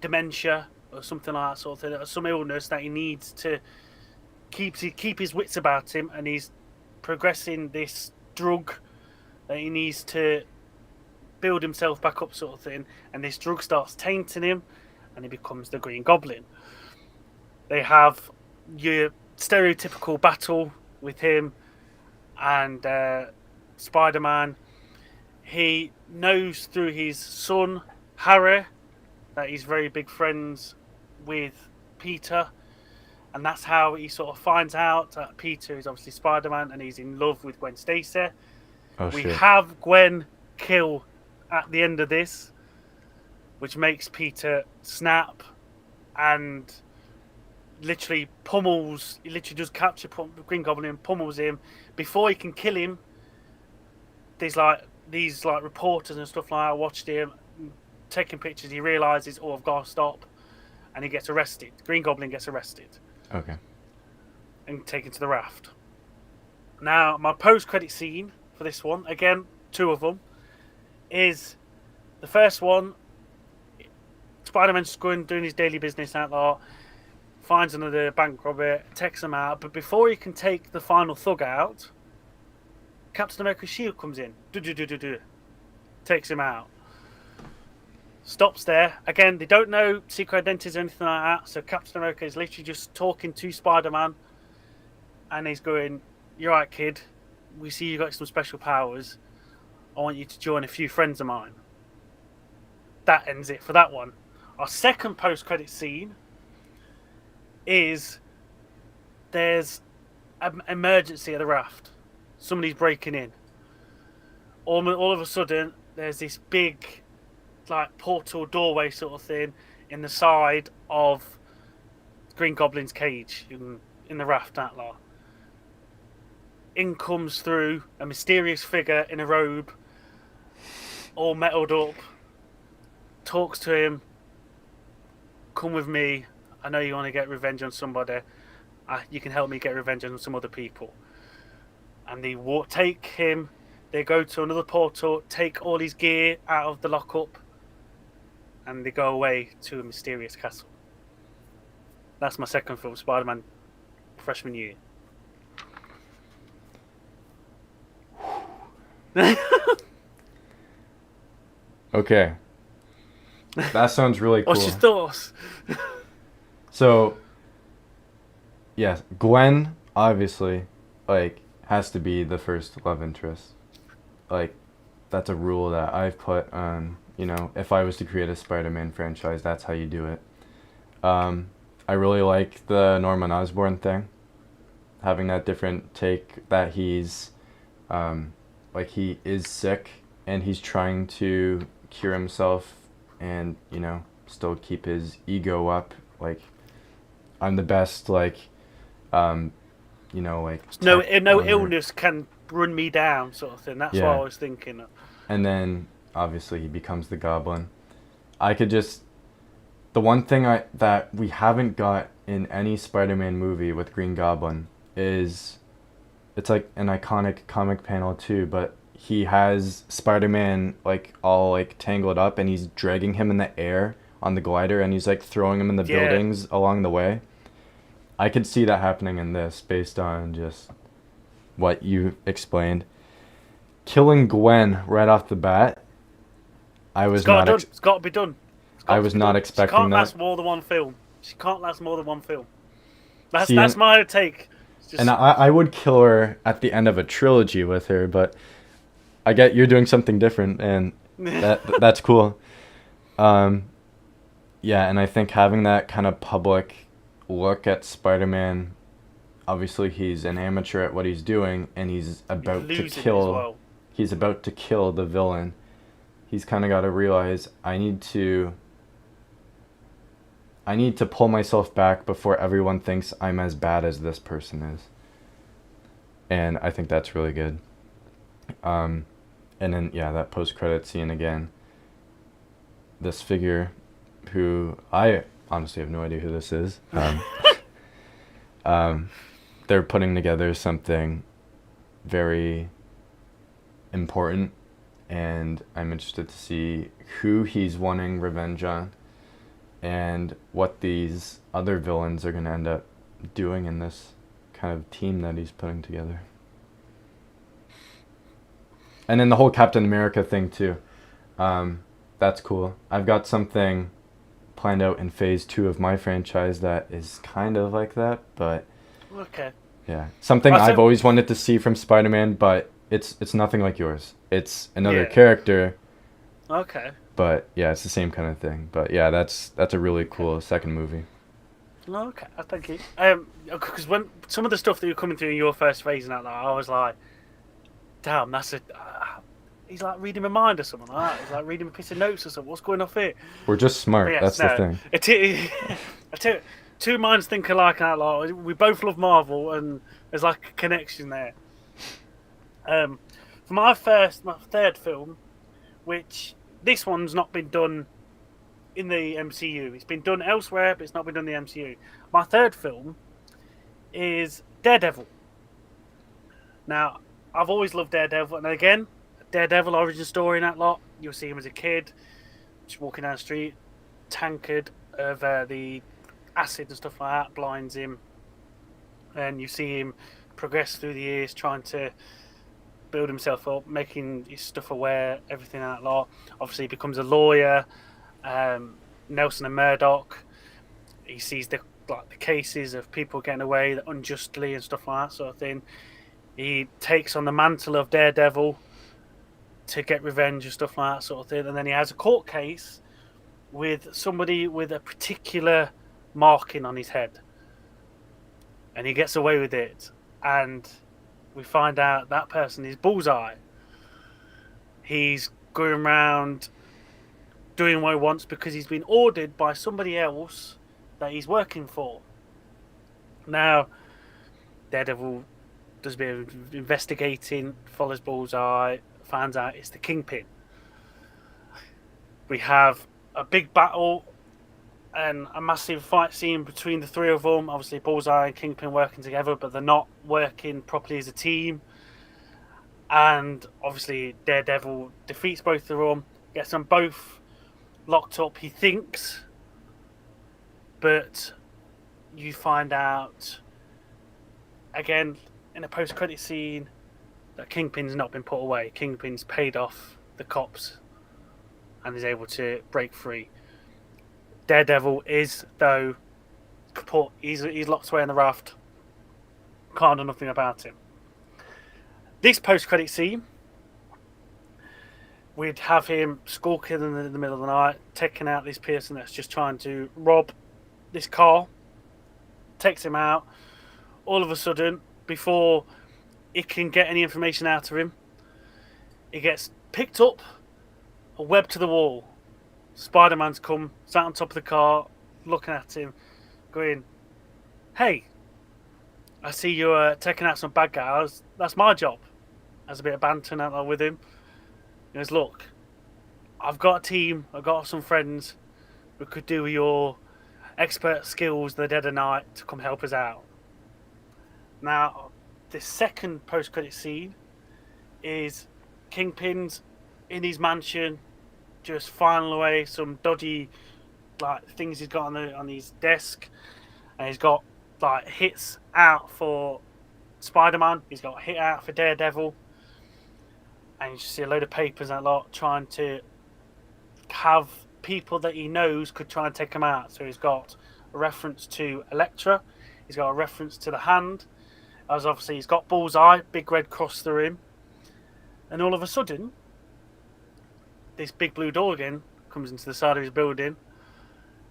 [SPEAKER 1] dementia or something like that sort of thing, or some illness that he needs to keep his wits about him, and he's progressing this drug that he needs to build himself back up sort of thing, and this drug starts tainting him and he becomes the Green Goblin. They have your stereotypical battle with him and Spider-Man. He knows through his son Harry that he's very big friends with Peter, and that's how he sort of finds out that Peter is obviously Spider-Man and he's in love with Gwen Stacy. We have Gwen kill at the end of this, which makes Peter snap and literally does capture Green Goblin and pummels him. Before he can kill him, there's these reporters and stuff like that watched him taking pictures. He realizes, I've got to stop, and he gets arrested. Green Goblin gets arrested.
[SPEAKER 2] Okay.
[SPEAKER 1] And taken to the raft. Now, my post-credit scene for this one, again, 2 of them, is the first one. Spider-Man's doing his daily business out there, finds another bank robber, takes him out, but before he can take the final thug out, Captain America's shield comes in, takes him out. Stops there. Again, they don't know secret identities or anything like that, so Captain America is literally just talking to Spider-Man, and he's going, "You're right, kid. We see you got some special powers. I want you to join a few friends of mine." That ends it for that one. Our second post-credit scene is there's an emergency at the raft. Somebody's breaking in. All of a sudden, there's this big, portal doorway sort of thing in the side of Green Goblin's cage in the raft. That lot. In comes through a mysterious figure in a robe, all metalled up. Talks to him. "Come with me. I know you want to get revenge on somebody. You can help me get revenge on some other people." And they take him. They go to another portal, take all his gear out of the lockup, and they go away to a mysterious castle. That's my second film, Spider-Man freshman year.
[SPEAKER 2] Okay. That sounds really cool.
[SPEAKER 1] What's your thoughts?
[SPEAKER 2] So, yes, Gwen, obviously, has to be the first love interest. That's a rule that I've put on, if I was to create a Spider-Man franchise, that's how you do it. I really like the Norman Osborn thing. Having that different take that he's, he is sick and he's trying to cure himself and, still keep his ego up. I'm the best, no
[SPEAKER 1] illness can run me down, sort of thing. That's what I was thinking.
[SPEAKER 2] And then obviously he becomes the Goblin. The one thing that we haven't got in any Spider-Man movie with Green Goblin is, it's like an iconic comic panel too, but he has Spider-Man all tangled up and he's dragging him in the air on the glider and he's throwing him in the buildings along the way. I could see that happening in this based on just what you explained. Killing Gwen right off the bat, I
[SPEAKER 1] It's
[SPEAKER 2] was
[SPEAKER 1] got
[SPEAKER 2] not
[SPEAKER 1] to done. It's got to be done. It's
[SPEAKER 2] I
[SPEAKER 1] got to
[SPEAKER 2] was
[SPEAKER 1] be
[SPEAKER 2] not
[SPEAKER 1] done. She
[SPEAKER 2] expecting
[SPEAKER 1] can't
[SPEAKER 2] that.
[SPEAKER 1] last more than one film. She can't last more than one film. That's
[SPEAKER 2] See,
[SPEAKER 1] that's my take. It's
[SPEAKER 2] and
[SPEAKER 1] just
[SPEAKER 2] I would kill her at the end of a trilogy with her, but I get you're doing something different, and that's cool. Um, yeah, and I think having that kind of public look at Spider-Man, obviously he's an amateur at what he's doing, and
[SPEAKER 1] he's losing it as well.
[SPEAKER 2] he's about to kill the villain. He's kind of got to realize I need to pull myself back before everyone thinks I'm as bad as this person is. And I think that's really good. And then, yeah, that post-credit scene again. This figure who I honestly have no idea who this is. They're putting together something very important, and I'm interested to see who he's wanting revenge on and what these other villains are going to end up doing in this kind of team that he's putting together. And then the whole Captain America thing too. That's cool. I've got something planned out in phase 2 of my franchise that is kind of like that, but
[SPEAKER 1] Okay.
[SPEAKER 2] yeah, something I've always wanted to see from Spider-Man, but it's nothing like yours. It's another character.
[SPEAKER 1] Okay.
[SPEAKER 2] But yeah, it's the same kind of thing. But yeah, that's a really cool second movie.
[SPEAKER 1] Okay, thank you. Because when some of the stuff that you're coming through in your first phase and that, I was like, damn, that's a. He's like reading my mind or something like that. He's like reading a piece of notes or something. What's going off here?
[SPEAKER 2] We're just smart.
[SPEAKER 1] Yes,
[SPEAKER 2] that's the thing.
[SPEAKER 1] I tell you, two minds think alike. And like, we both love Marvel, and there's like a connection there. For my third film, which this one's not been done in the MCU. It's been done elsewhere, but it's not been done in the MCU. My third film is Daredevil. Now, I've always loved Daredevil, and again, Daredevil origin story in that lot. You'll see him as a kid, just walking down the street, tankard of the acid and stuff like that blinds him, and you see him progress through the years, trying to build himself up, making his stuff aware, everything like that lot. Obviously, he becomes a lawyer. Nelson and Murdoch. He sees the cases of people getting away unjustly and stuff like that sort of thing. He takes on the mantle of Daredevil to get revenge and stuff like that sort of thing. And then he has a court case with somebody with a particular marking on his head, and he gets away with it. And we find out that person is Bullseye. He's going around doing what he wants because he's been ordered by somebody else that he's working for. Now, Daredevil does a bit of investigating, follows Bullseye, finds out it's the Kingpin. We have a big battle and a massive fight scene between the three of them. Obviously, Bullseye and Kingpin working together, but they're not working properly as a team. And obviously, Daredevil defeats both of them, gets them both locked up, he thinks, but you find out again in a post-credit scene that Kingpin's not been put away. Kingpin's paid off the cops and is able to break free. Daredevil is, though, kaput. He's locked away in the raft. Can't do nothing about him. This post-credit scene, we'd have him skulking in the middle of the night, taking out this person that's just trying to rob this car, takes him out. All of a sudden, before it can get any information out of him, he gets picked up, a web to the wall. Spider-Man's come, sat on top of the car, looking at him, going, "Hey, I see you're taking out some bad guys. That's my job." Has a bit of banter out there with him. He goes, "Look, I've got a team, I've got some friends who could do your expert skills in the dead of night to come help us out." Now, the second post-credit scene is Kingpin's in his mansion, just filing away some dodgy things he's got on his desk, and he's got hits out for Spider-Man, he's got a hit out for Daredevil, and you just see a load of papers and a lot trying to have people that he knows could try and take him out. So he's got a reference to Elektra, he's got a reference to the Hand, as obviously he's got Bullseye, big red cross through him, and all of a sudden, this big blue door again comes into the side of his building,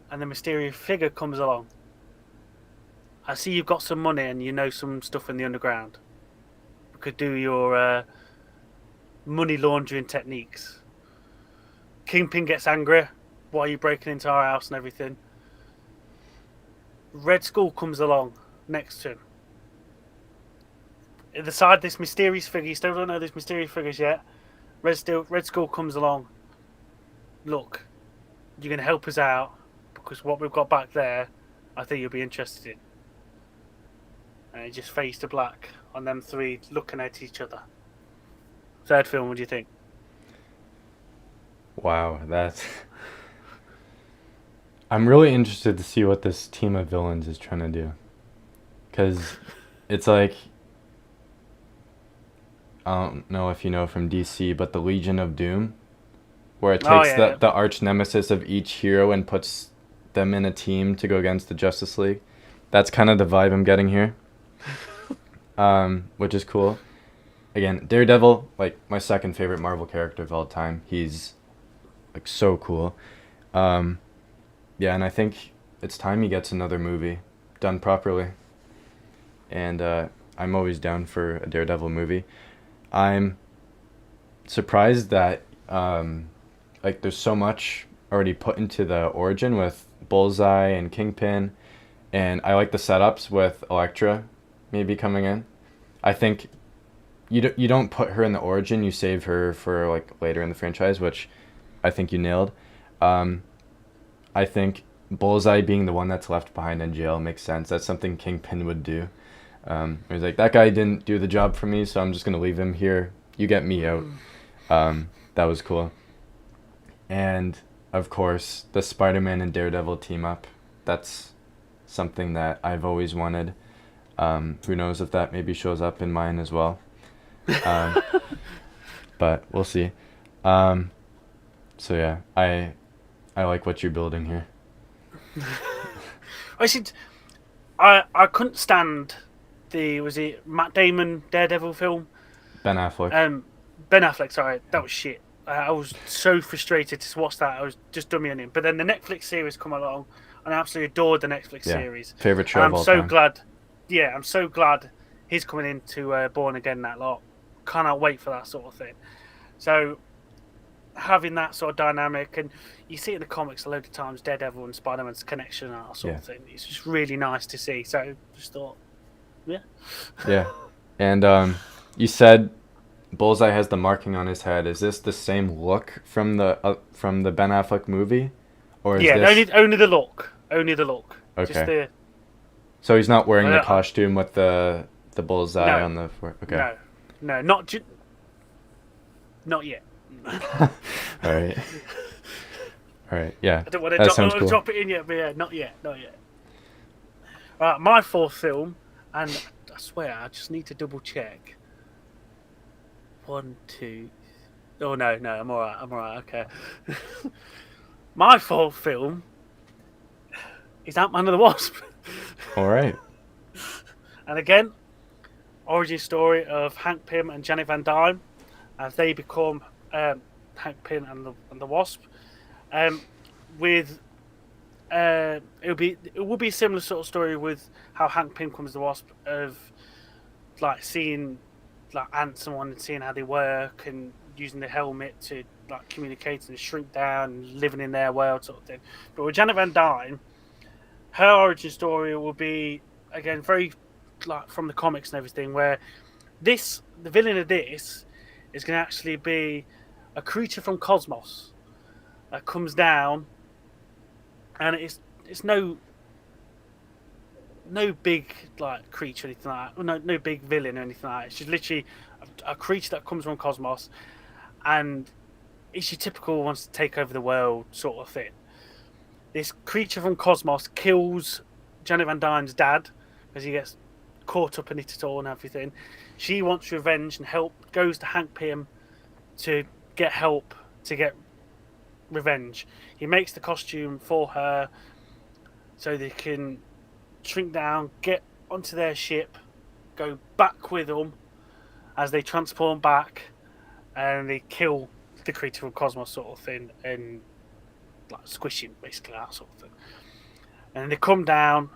[SPEAKER 1] and the mysterious figure comes along. I see you've got some money and you know some stuff in the underground. We could do your money laundering techniques. Kingpin gets angry. Why are you breaking into our house and everything? Red Skull comes along next to him. At the side, this mysterious figure, you still don't know this mysterious figures yet. Red Skull comes along. Look, you're going to help us out because what we've got back there, I think you'll be interested in. And it just fades to black on them three looking at each other. Third film, what do you think?
[SPEAKER 2] Wow, that's... I'm really interested to see what this team of villains is trying to do. Because it's like... I don't know if you know from DC, but the Legion of Doom, where it takes the arch nemesis of each hero and puts them in a team to go against the Justice League. That's kind of the vibe I'm getting here. Which is cool. Again, Daredevil, like my second favorite Marvel character of all time. He's like so cool. Yeah, and I think it's time he gets another movie done properly. And I'm always down for a Daredevil movie. I'm surprised that like there's so much already put into the origin with Bullseye and Kingpin, and I like the setups with Elektra maybe coming in. I think you don't put her in the origin, you save her for like later in the franchise, which I think you nailed. I think Bullseye being the one that's left behind in jail makes sense. That's something Kingpin would do. He's like, that guy didn't do the job for me, so I'm just gonna leave him here. You get me out. That was cool. And of course, the Spider-Man and Daredevil team up. That's something that I've always wanted. Who knows if that maybe shows up in mine as well. But we'll see. So yeah, I like what you're building here.
[SPEAKER 1] I couldn't stand was it Matt Damon Daredevil film?
[SPEAKER 2] Ben Affleck.
[SPEAKER 1] Ben Affleck, sorry, that was shit. I was so frustrated to watch that. I was just dummy on him. But then the Netflix series come along, and I absolutely adored the Netflix series.
[SPEAKER 2] Favorite show of all time.
[SPEAKER 1] I'm so glad he's coming into Born Again, that lot. Cannot wait for that sort of thing. So having that sort of dynamic, and you see it in the comics a load of times, Daredevil and Spider-Man's connection and that sort of thing. It's just really nice to see. So just thought, yeah.
[SPEAKER 2] Yeah. And you said Bullseye has the marking on his head. Is this the same look from the Ben Affleck movie? Or is this...
[SPEAKER 1] only the look. Only the look.
[SPEAKER 2] Okay.
[SPEAKER 1] Just
[SPEAKER 2] so he's not wearing the costume with the bullseye on the... Okay.
[SPEAKER 1] No, not yet.
[SPEAKER 2] All right. All right, yeah.
[SPEAKER 1] I don't want to drop it in yet, but yeah, not yet. Right, my fourth film, and I swear, I just need to double check. 1, 2... Oh, no, I'm alright, okay. My fourth film is Ant-Man and the Wasp.
[SPEAKER 2] Alright.
[SPEAKER 1] And again, origin story of Hank Pym and Janet Van Dyne as they become Hank Pym and the Wasp. It will be a similar sort of story with how Hank Pym becomes the Wasp, of like seeing like ants and one and seeing how they work and using the helmet to like communicate and shrink down and living in their world sort of thing. But with Janet Van Dyne, her origin story will be again very like from the comics and everything, where the villain of this is going to actually be a creature from cosmos that comes down, and it's no big like creature or anything like that. No big villain or anything like that. It's just literally a creature that comes from cosmos, and it's your typical wants to take over the world sort of thing. This creature from cosmos kills Janet Van Dyne's dad because he gets caught up in it all and everything. She wants revenge and help, goes to Hank Pym to get help to get revenge. He makes the costume for her so they can shrink down, get onto their ship, go back with them as they transport back, and they kill the creature from Cosmos sort of thing, and like squish him basically, that sort of thing. And they come down,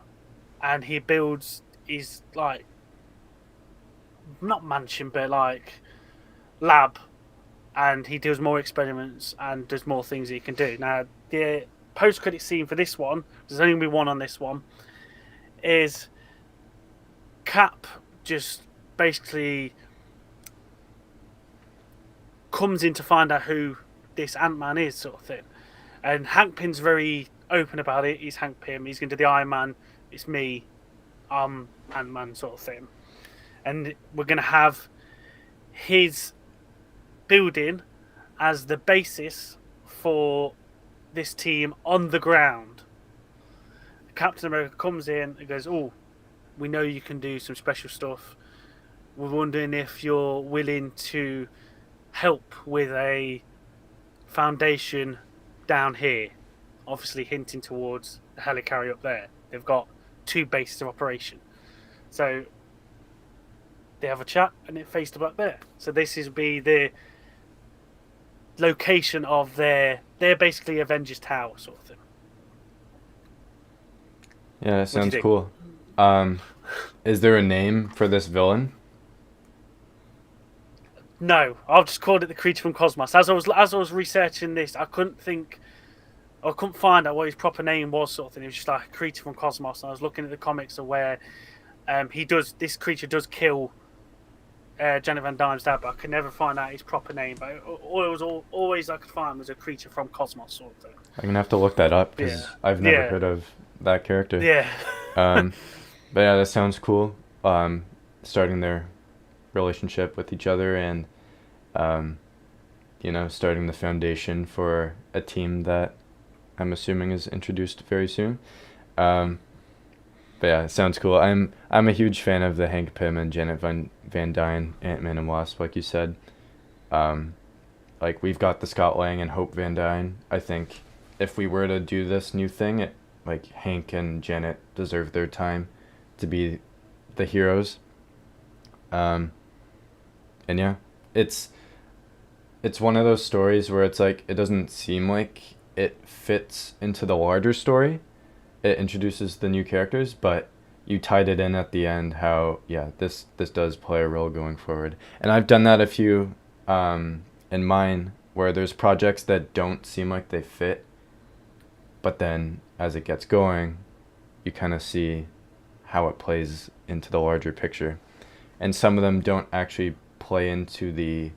[SPEAKER 1] and he builds his like not mansion, but like lab, and he does more experiments and does more things he can do. Now the post-credit scene for this one, there's only one on this one, is Cap just basically comes in to find out who this Ant-Man is, sort of thing. And Hank Pym's very open about it. He's Hank Pym. He's going to do the Iron Man. It's me. I'm Ant-Man, sort of thing. And we're going to have his building as the basis for this team on the ground. Captain America comes in and goes, "Oh, we know you can do some special stuff. We're wondering if you're willing to help with a foundation down here." Obviously hinting towards the helicarrier up there. They've got 2 bases of operation. So they have a chat and it faced up there. So this is be the location of their basically Avengers Tower sort of thing.
[SPEAKER 2] Yeah, that sounds cool. Is there a name for this villain?
[SPEAKER 1] No, I've just called it the creature from Cosmos. As I was researching this, I couldn't find out what his proper name was, sort of thing. It was just like a creature from Cosmos. And I was looking at the comics of where this creature does kill Janet Van Dyne's dad, but I could never find out his proper name. But always I could find was a creature from Cosmos, sort of thing.
[SPEAKER 2] I'm gonna have to look that up because I've never heard of that character.
[SPEAKER 1] Yeah.
[SPEAKER 2] But yeah, that sounds cool. Starting their relationship with each other and, starting the foundation for a team that I'm assuming is introduced very soon. But yeah, it sounds cool. I'm a huge fan of the Hank Pym and Janet Van Dyne Ant-Man and Wasp, like you said. Like we've got the Scott Lang and Hope Van Dyne. I think if we were to do this new thing, like Hank and Janet deserve their time to be the heroes. And yeah, it's one of those stories where it's like it doesn't seem like it fits into the larger story. It introduces the new characters, but you tied it in at the end how this does play a role going forward. And I've done that a few in mine where there's projects that don't seem like they fit, but then as it gets going, you kind of see how it plays into the larger picture. And some of them don't actually play into the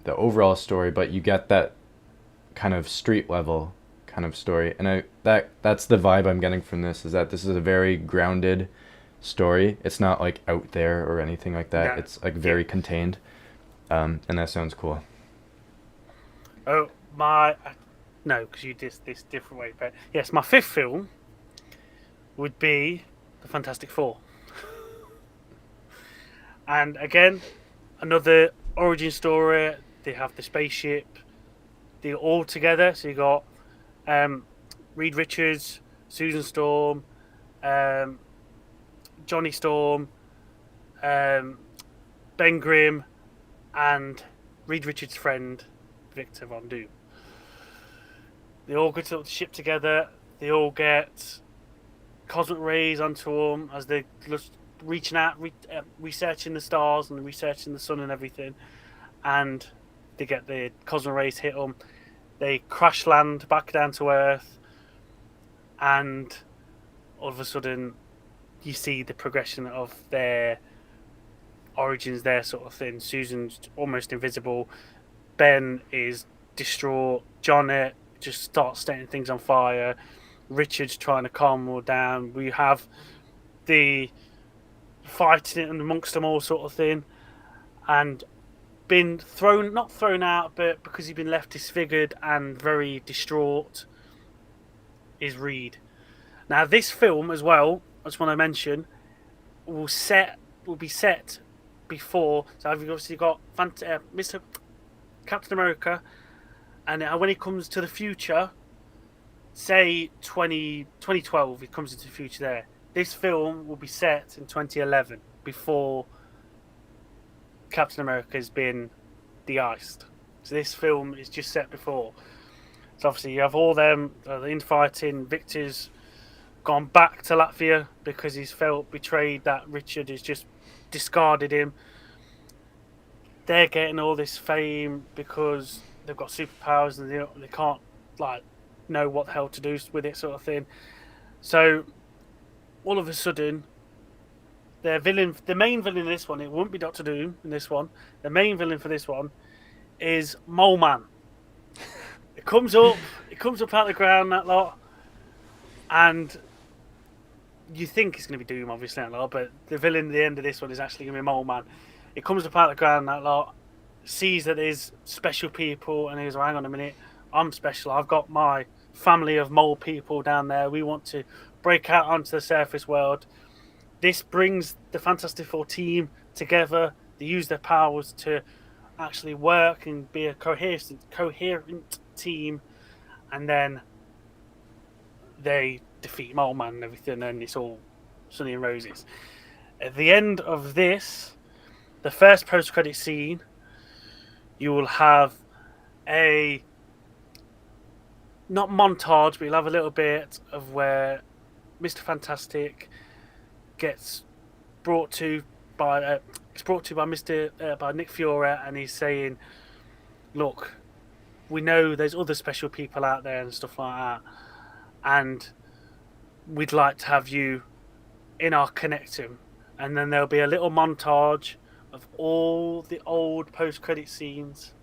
[SPEAKER 2] overall story, but you get that kind of street level kind of story. And that's the vibe I'm getting from this, is that this is a very grounded story. It's not like out there or anything like that. Yeah. It's like very contained. And that sounds cool.
[SPEAKER 1] Oh, no, because you did this different way. But yes, my 5th film would be The Fantastic Four. And again, another origin story. They have the spaceship. They're all together. So you got Reed Richards, Susan Storm, Johnny Storm, Ben Grimm, and Reed Richards' friend Victor Von Doom. They all get to the ship together. They all get cosmic rays onto them as they're reaching out, researching the stars and researching the sun and everything. And they get the cosmic rays hit them. They crash land back down to Earth. And all of a sudden, you see the progression of their origins there, sort of thing. Susan's almost invisible. Ben is distraught. Johnny just starts setting things on fire. Richard's trying to calm them all down. We have the fighting amongst them all, sort of thing. And been not thrown out, but because he's been left disfigured and very distraught, is Reed. Now, this film as well, I just want to mention, will be set before. So I've obviously got Mr. Captain America And when it comes to the future, say 2012, it comes into the future there. This film will be set in 2011 before Captain America has been de-iced. So this film is just set before. So obviously you have all them, the infighting. Victor's gone back to Latvia because he's felt betrayed that Richard has just discarded him. They're getting all this fame because they've got superpowers and they can't like know what the hell to do with it, sort of thing. So all of a sudden, their villain, the main villain in this one, it won't be Doctor Doom in this one. The main villain for this one is Mole Man. It comes up out of the ground, that lot, and you think it's going to be Doom, obviously, that lot, but the villain at the end of this one is actually going to be Mole Man. It comes up out of the ground, that lot, sees that there's special people, and he goes, well, hang on a minute, I'm special. I've got my family of mole people down there. We want to break out onto the surface world. This brings the Fantastic Four team together. They use their powers to actually work and be a coherent team, and then they defeat Mole Man and everything, and it's all sunny and roses. At the end of this, the first post-credit scene, you will have a not montage, but you'll have a little bit of where Mr. Fantastic gets brought to by by Nick Fury, and he's saying, "Look, we know there's other special people out there and stuff like that, and we'd like to have you in our Connectum." And then there'll be a little montage of all the old post-credit scenes.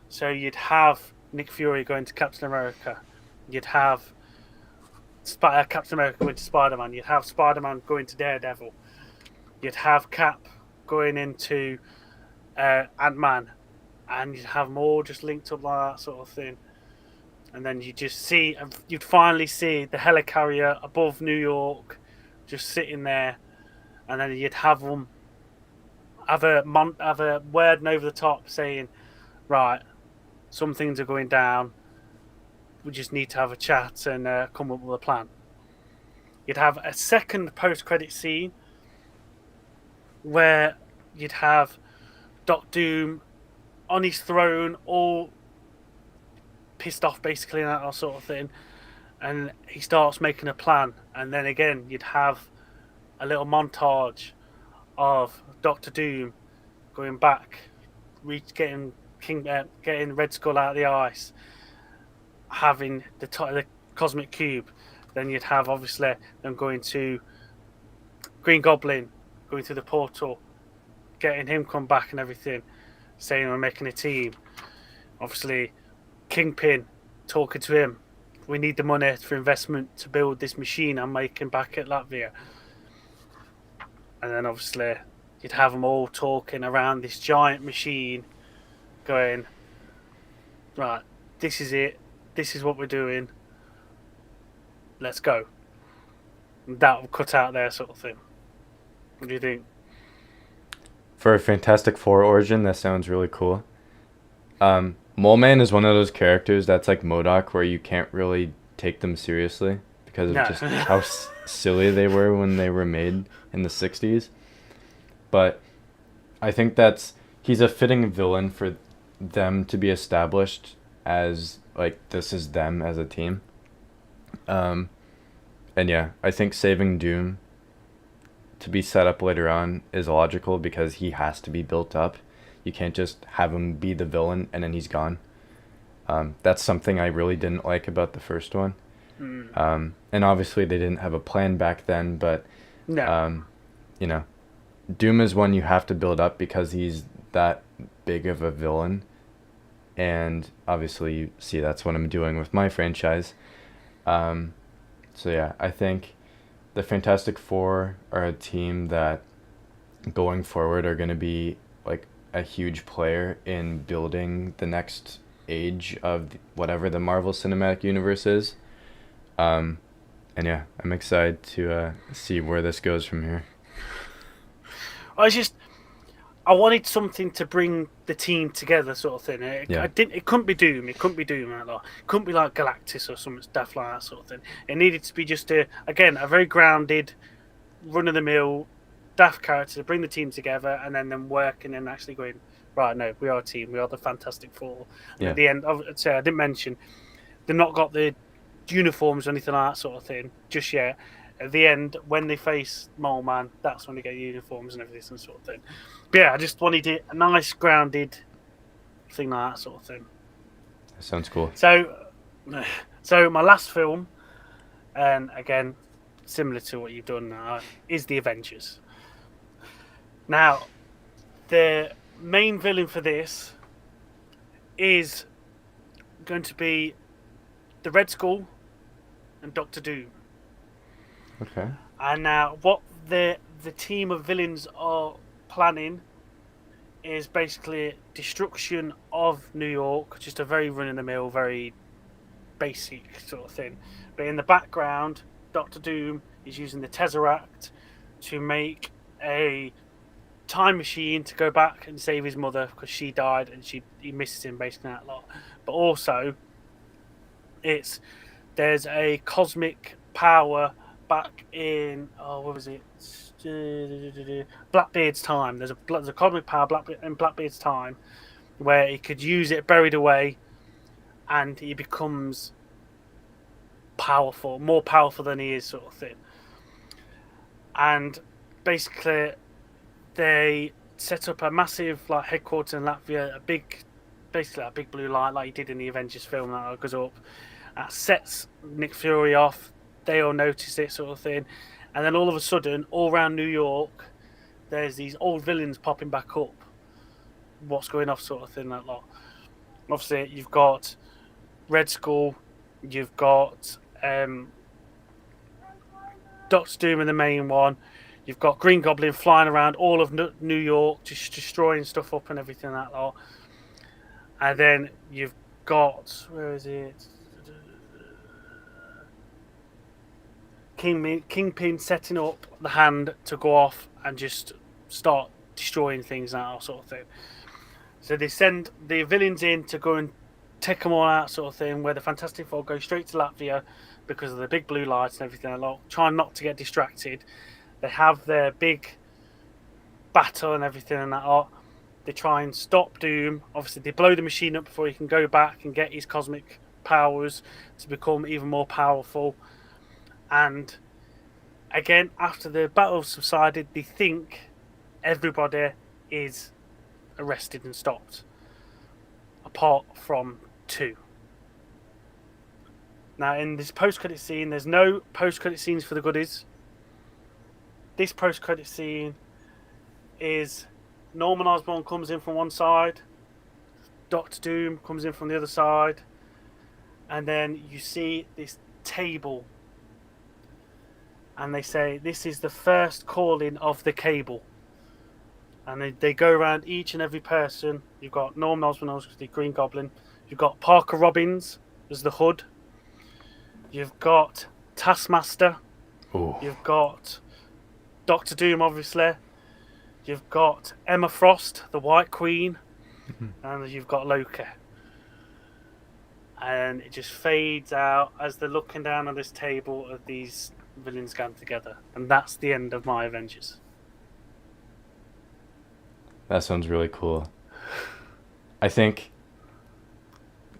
[SPEAKER 1] So you'd have Nick Fury going to Captain America. You'd have Captain America going to Spider-Man. You'd have Spider-Man going to Daredevil. You'd have Cap going into Ant-Man. And you'd have them all just linked up like that sort of thing. And then you'd finally see the helicarrier above New York just sitting there. And then you'd have them have a word over the top saying, right, some things are going down. We just need to have a chat and come up with a plan. You'd have a second post-credit scene where you'd have Doctor Doom on his throne, all pissed off basically, and that sort of thing. And he starts making a plan. And then again, you'd have a little montage of Doctor Doom going back, getting Red Skull out of the ice, having the cosmic cube. Then you'd have obviously them going to Green Goblin, going through the portal, getting him come back and everything, saying we're making a team. Obviously, Kingpin talking to him. We need the money for investment to build this machine I'm making back at Latvia. And then obviously you'd have them all talking around this giant machine, going, right, this is it. This is what we're doing. Let's go. And that will cut out there, sort of thing. What do you think?
[SPEAKER 2] For a Fantastic Four origin, that sounds really cool. Mole Man is one of those characters that's like MODOK, where you can't really take them seriously because of just how silly they were when they were made in the 60s. But I think he's a fitting villain for them to be established as, like, this is them as a team. And yeah, I think saving Doom to be set up later on is logical because he has to be built up. You can't just have him be the villain and then he's gone. That's something I really didn't like about the first one. And obviously they didn't have a plan back then, but
[SPEAKER 1] No.
[SPEAKER 2] Doom is one you have to build up because he's that big of a villain. And obviously you see that's what I'm doing with my franchise. So yeah, I think the Fantastic Four are a team that going forward are going to be like a huge player in building the next age of whatever the Marvel Cinematic Universe is. And yeah, I'm excited to see where this goes from here.
[SPEAKER 1] I just I wanted something to bring the team together, sort of thing.
[SPEAKER 2] Yeah.
[SPEAKER 1] It couldn't be Doom. It couldn't be Doom. Like, it couldn't be like Galactus or something stuff like that, sort of thing. It needed to be just a very grounded, run of the mill, daft character to bring the team together, and then them working and actually going, right, no, we are a team. We are the Fantastic Four. And
[SPEAKER 2] Yeah.
[SPEAKER 1] at the end, I'd say I didn't mention they've not got the uniforms or anything like that sort of thing just yet. At the end, when they face Mole Man, that's when they get uniforms and everything, sort of thing. But yeah, I just wanted it a nice, grounded thing like that sort of thing.
[SPEAKER 2] That sounds cool.
[SPEAKER 1] So my last film, and again, similar to what you've done now, is the Avengers. Now, the main villain for this is going to be the Red Skull and Doctor Doom.
[SPEAKER 2] Okay.
[SPEAKER 1] And now, what the team of villains are planning is basically destruction of New York, just a very run-of-the-mill, very basic sort of thing. But in the background, Doctor Doom is using the Tesseract to make a time machine to go back and save his mother because she died and he misses him basically that lot. But also, there's a cosmic power back in what was it? Blackbeard's time. There's a cosmic power in Blackbeard's time where he could use it buried away, and he becomes powerful, more powerful than he is, sort of thing. And basically, they set up a massive headquarters in Latvia, basically a big blue light like he did in the Avengers film that goes up. Sets Nick Fury off. They all notice it, sort of thing, and then all of a sudden, all around New York, there's these old villains popping back up. What's going off, sort of thing, that lot. Obviously, you've got Red Skull, you've got Doctor Doom in the main one, you've got Green Goblin flying around all of New York, just destroying stuff up and everything, that lot. And then you've got, where is it? Kingpin setting up the Hand to go off and just start destroying things now, sort of thing. So they send the villains in to go and take them all out, sort of thing, where the Fantastic Four go straight to Latvia because of the big blue lights and everything, a lot, trying not to get distracted. They have their big battle and everything and that lot. They try and stop Doom. Obviously, they blow the machine up before he can go back and get his cosmic powers to become even more powerful. And again, after the battle subsided, they think everybody is arrested and stopped, apart from two. Now, in this post-credit scene, there's no post-credit scenes for the goodies. This post-credit scene is Norman Osborn comes in from one side, Doctor Doom comes in from the other side, and then you see this table. And they say, this is the first calling of the cable. And they go around each and every person. You've got Norman Osborn, the Green Goblin. You've got Parker Robbins as the Hood. You've got Taskmaster.
[SPEAKER 2] Ooh.
[SPEAKER 1] You've got Doctor Doom, obviously. You've got Emma Frost, the White Queen. And you've got Loki. And it just fades out as they're looking down on this table of these villains gang together, and that's the end of my Avengers.
[SPEAKER 2] That sounds really cool. I think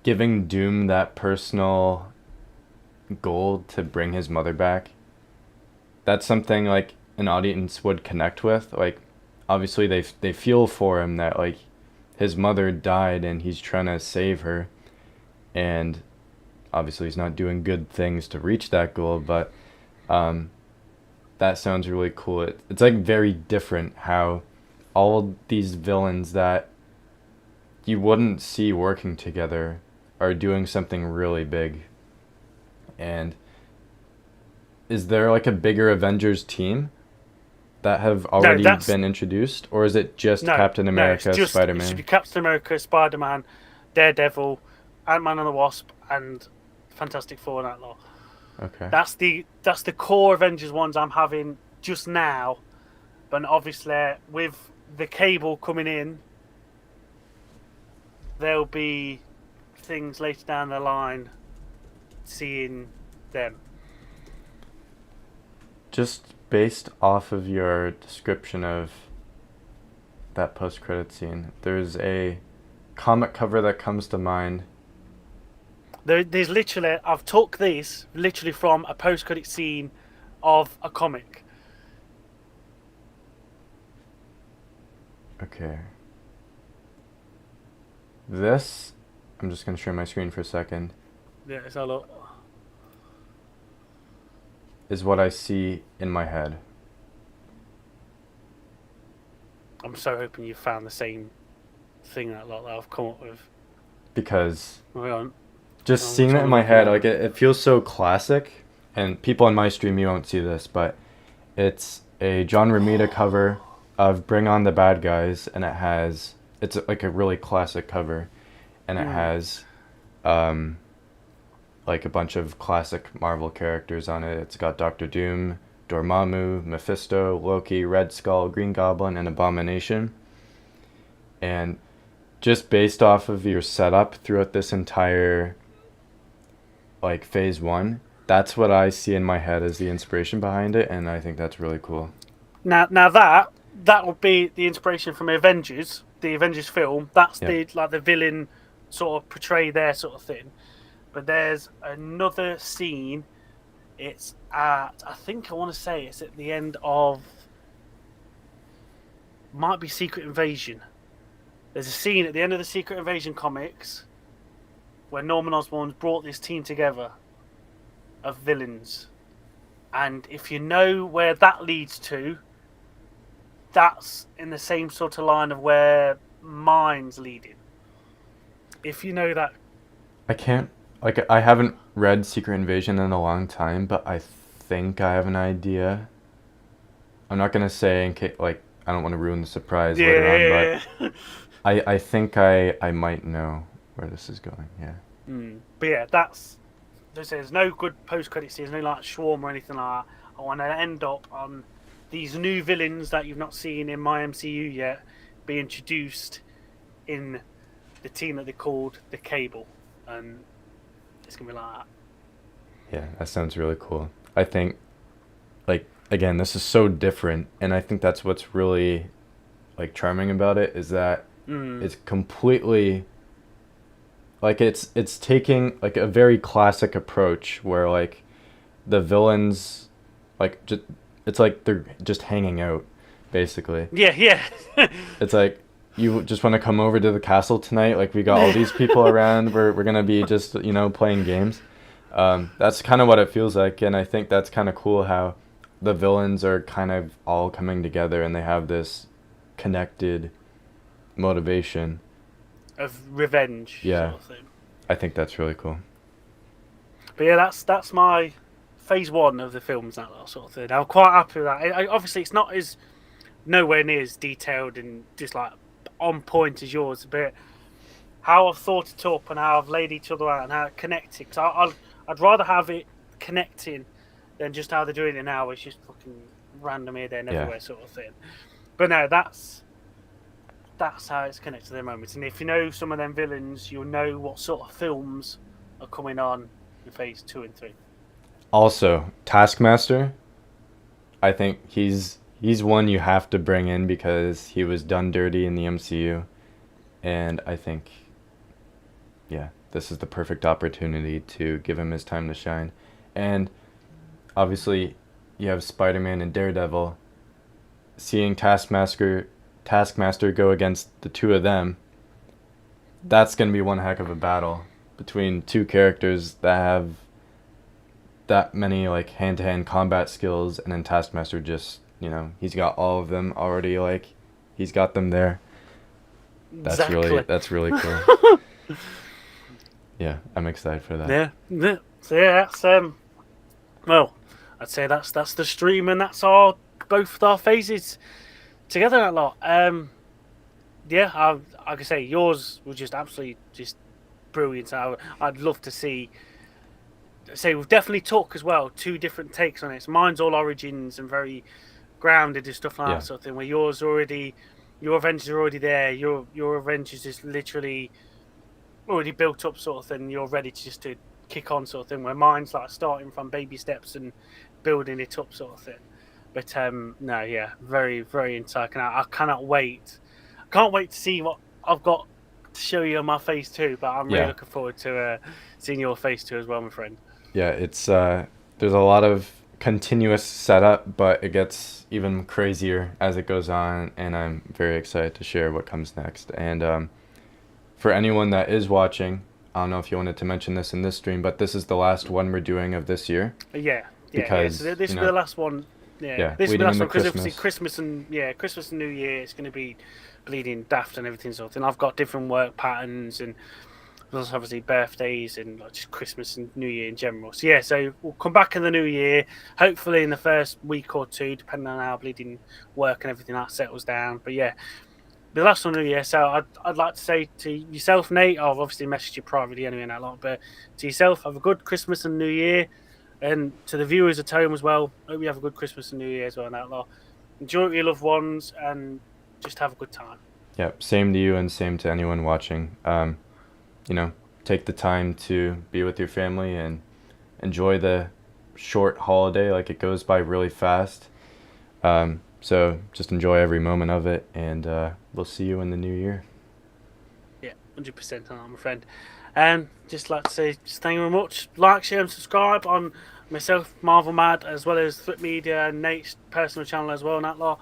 [SPEAKER 2] giving Doom that personal goal to bring his mother back, that's something like an audience would connect with. Like, obviously they feel for him that like his mother died and he's trying to save her, and obviously he's not doing good things to reach that goal, but that sounds really cool. It's like very different how all these villains that you wouldn't see working together are doing something really big. And is there like a bigger Avengers team that have already been introduced, or is it just Captain America, Spider-Man?
[SPEAKER 1] It should be Captain America, Spider-Man, Daredevil, Ant-Man and the Wasp, and Fantastic Four and that lot.
[SPEAKER 2] Okay.
[SPEAKER 1] That's the core Avengers ones I'm having just now, but obviously with the Cable coming in, there'll be things later down the line seeing them.
[SPEAKER 2] Just based off of your description of that post-credit scene, there's a comic cover that comes to mind.
[SPEAKER 1] There's literally, I've took this literally from a post-credit scene of a comic.
[SPEAKER 2] Okay. This, I'm just going to share my screen for a second,
[SPEAKER 1] Yeah, it's a lot.
[SPEAKER 2] is what I see in my head.
[SPEAKER 1] I'm so hoping you found the same thing that I've come up with.
[SPEAKER 2] Because
[SPEAKER 1] Hang on.
[SPEAKER 2] just
[SPEAKER 1] I'm
[SPEAKER 2] seeing
[SPEAKER 1] trying
[SPEAKER 2] it in
[SPEAKER 1] to
[SPEAKER 2] my
[SPEAKER 1] look
[SPEAKER 2] head,
[SPEAKER 1] it
[SPEAKER 2] like it feels so classic. And people on my stream, you won't see this, but it's a John Romita cover of Bring On the Bad Guys, and it's like a really classic cover, and it has like a bunch of classic Marvel characters on it. It's got Doctor Doom, Dormammu, Mephisto, Loki, Red Skull, Green Goblin, and Abomination. And just based off of your setup throughout this entire like phase 1, that's what I see in my head as the inspiration behind it, and I think that's really cool.
[SPEAKER 1] Now that would be the inspiration from Avengers, the Avengers film. That's
[SPEAKER 2] Yeah.
[SPEAKER 1] the villain sort of portray their sort of thing. But there's another scene. It's at, I think I want to say it's at the end of, might be Secret Invasion. There's a scene at the end of the Secret Invasion comics where Norman Osborn's brought this team together of villains. And if you know where that leads to, that's in the same sort of line of where mine's leading. If you know that.
[SPEAKER 2] I haven't read Secret Invasion in a long time, but I think I have an idea. I'm not gonna say in case, like, I don't want to ruin the surprise later on, but I think I might know where this is going. Yeah.
[SPEAKER 1] But yeah, there's no good post-credit scenes, no like Swarm or anything like that. I want to end up on these new villains that you've not seen in my MCU yet be introduced in the team that they called the Cable, and it's gonna be like that.
[SPEAKER 2] Yeah, that sounds really cool. I think, like, again, this is so different, and I think that's what's really, like, charming about it, is that it's completely, like, it's taking, like, a very classic approach where, like, the villains, like, it's like they're just hanging out, basically.
[SPEAKER 1] Yeah.
[SPEAKER 2] It's like, you just want to come over to the castle tonight? Like, we got all these people around. We're gonna be just, playing games. That's kind of what it feels like, and I think that's kind of cool how the villains are kind of all coming together and they have this connected motivation
[SPEAKER 1] Of revenge,
[SPEAKER 2] Yeah.
[SPEAKER 1] sort of thing.
[SPEAKER 2] I think that's really cool.
[SPEAKER 1] But yeah, that's my phase 1 of the films, that sort of thing. I'm quite happy with that. Obviously, it's not as nowhere near as detailed and just like on point as yours, but how I've thought it up and how I've laid each other out and how it connected. Cause I'd rather have it connecting than just how they're doing it now. It's just fucking random here, there, and everywhere sort of thing. But no, that's how it's connected at the moment. And if you know some of them villains, you'll know what sort of films are coming on in phase 2 and 3.
[SPEAKER 2] Also, Taskmaster, I think he's one you have to bring in because he was done dirty in the MCU, and I think, yeah, this is the perfect opportunity to give him his time to shine. And obviously, you have Spider-Man and Daredevil. Seeing Taskmaster go against the two of them, that's going to be one heck of a battle between two characters that have that many like hand-to-hand combat skills, and then Taskmaster just, he's got all of them already, like he's got them there. That's really cool. Yeah, I'm excited for that.
[SPEAKER 1] Yeah. So yeah, that's well, I'd say that's the stream, and that's both our phases together a lot. Yeah, like I say, yours was just absolutely just brilliant. I'd love to see. Say we've definitely took as well 2 different takes on it. So mine's all origins and very grounded and stuff like that sort of thing. Where yours already your Avengers are already there. Your Avengers is literally already built up, sort of thing. You're ready to just to kick on, sort of thing. Where mine's like starting from baby steps and building it up, sort of thing. But no, yeah, very very exciting. I cannot wait. I can't wait to see what I've got to show you on my face too. But I'm really
[SPEAKER 2] Yeah,
[SPEAKER 1] looking forward to seeing your face too as well, my friend.
[SPEAKER 2] yeah. It's there's a lot of continuous setup, but it gets even crazier as it goes on, and I'm very excited to share what comes next. And for anyone that is watching, I don't know if you wanted to mention this in this stream, but this is the last one we're doing of this year
[SPEAKER 1] Yeah, yeah, yeah. So
[SPEAKER 2] because
[SPEAKER 1] this will be the last one. Yeah,
[SPEAKER 2] yeah,
[SPEAKER 1] this will be the
[SPEAKER 2] leading
[SPEAKER 1] last
[SPEAKER 2] into
[SPEAKER 1] one because obviously
[SPEAKER 2] Christmas.
[SPEAKER 1] Christmas and Christmas and New Year it's going to be bleeding daft and everything sort of thing. I've got different work patterns and there's obviously birthdays and like just Christmas and New Year in general. So yeah, so we'll come back in the new year, hopefully in the first week or two, depending on how bleeding work and everything that settles down. But yeah, the last one of the year. So I'd like to say to yourself, Nate. I've obviously messaged you privately anyway, and that lot. But to yourself, have a good Christmas and New Year, and to the viewers at home as well. Hope you have a good Christmas and New Year as well, and that lot. Enjoy it with your loved ones, and just have a good time.
[SPEAKER 2] Yeah, same to you and same to anyone watching. You know, take the time to be with your family and enjoy the short holiday. Like it goes by really fast. So just enjoy every moment of it, and we'll see you in the new year.
[SPEAKER 1] Yeah, 100% on that, my friend. And just like to say, just thank you very much. Like, share, and subscribe on myself, Marvel Mad, as well as Thwip Media and Nate's personal channel as well, and that lot.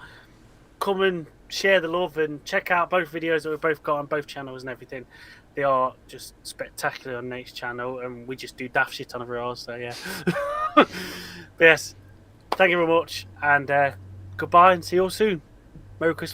[SPEAKER 1] Come and share the love and check out both videos that we've both got on both channels and everything. They are just spectacular on Nate's channel, and we just do daft shit on every ours. So yeah. But yes, thank you very much, and goodbye, and see you all soon. Merry Christmas.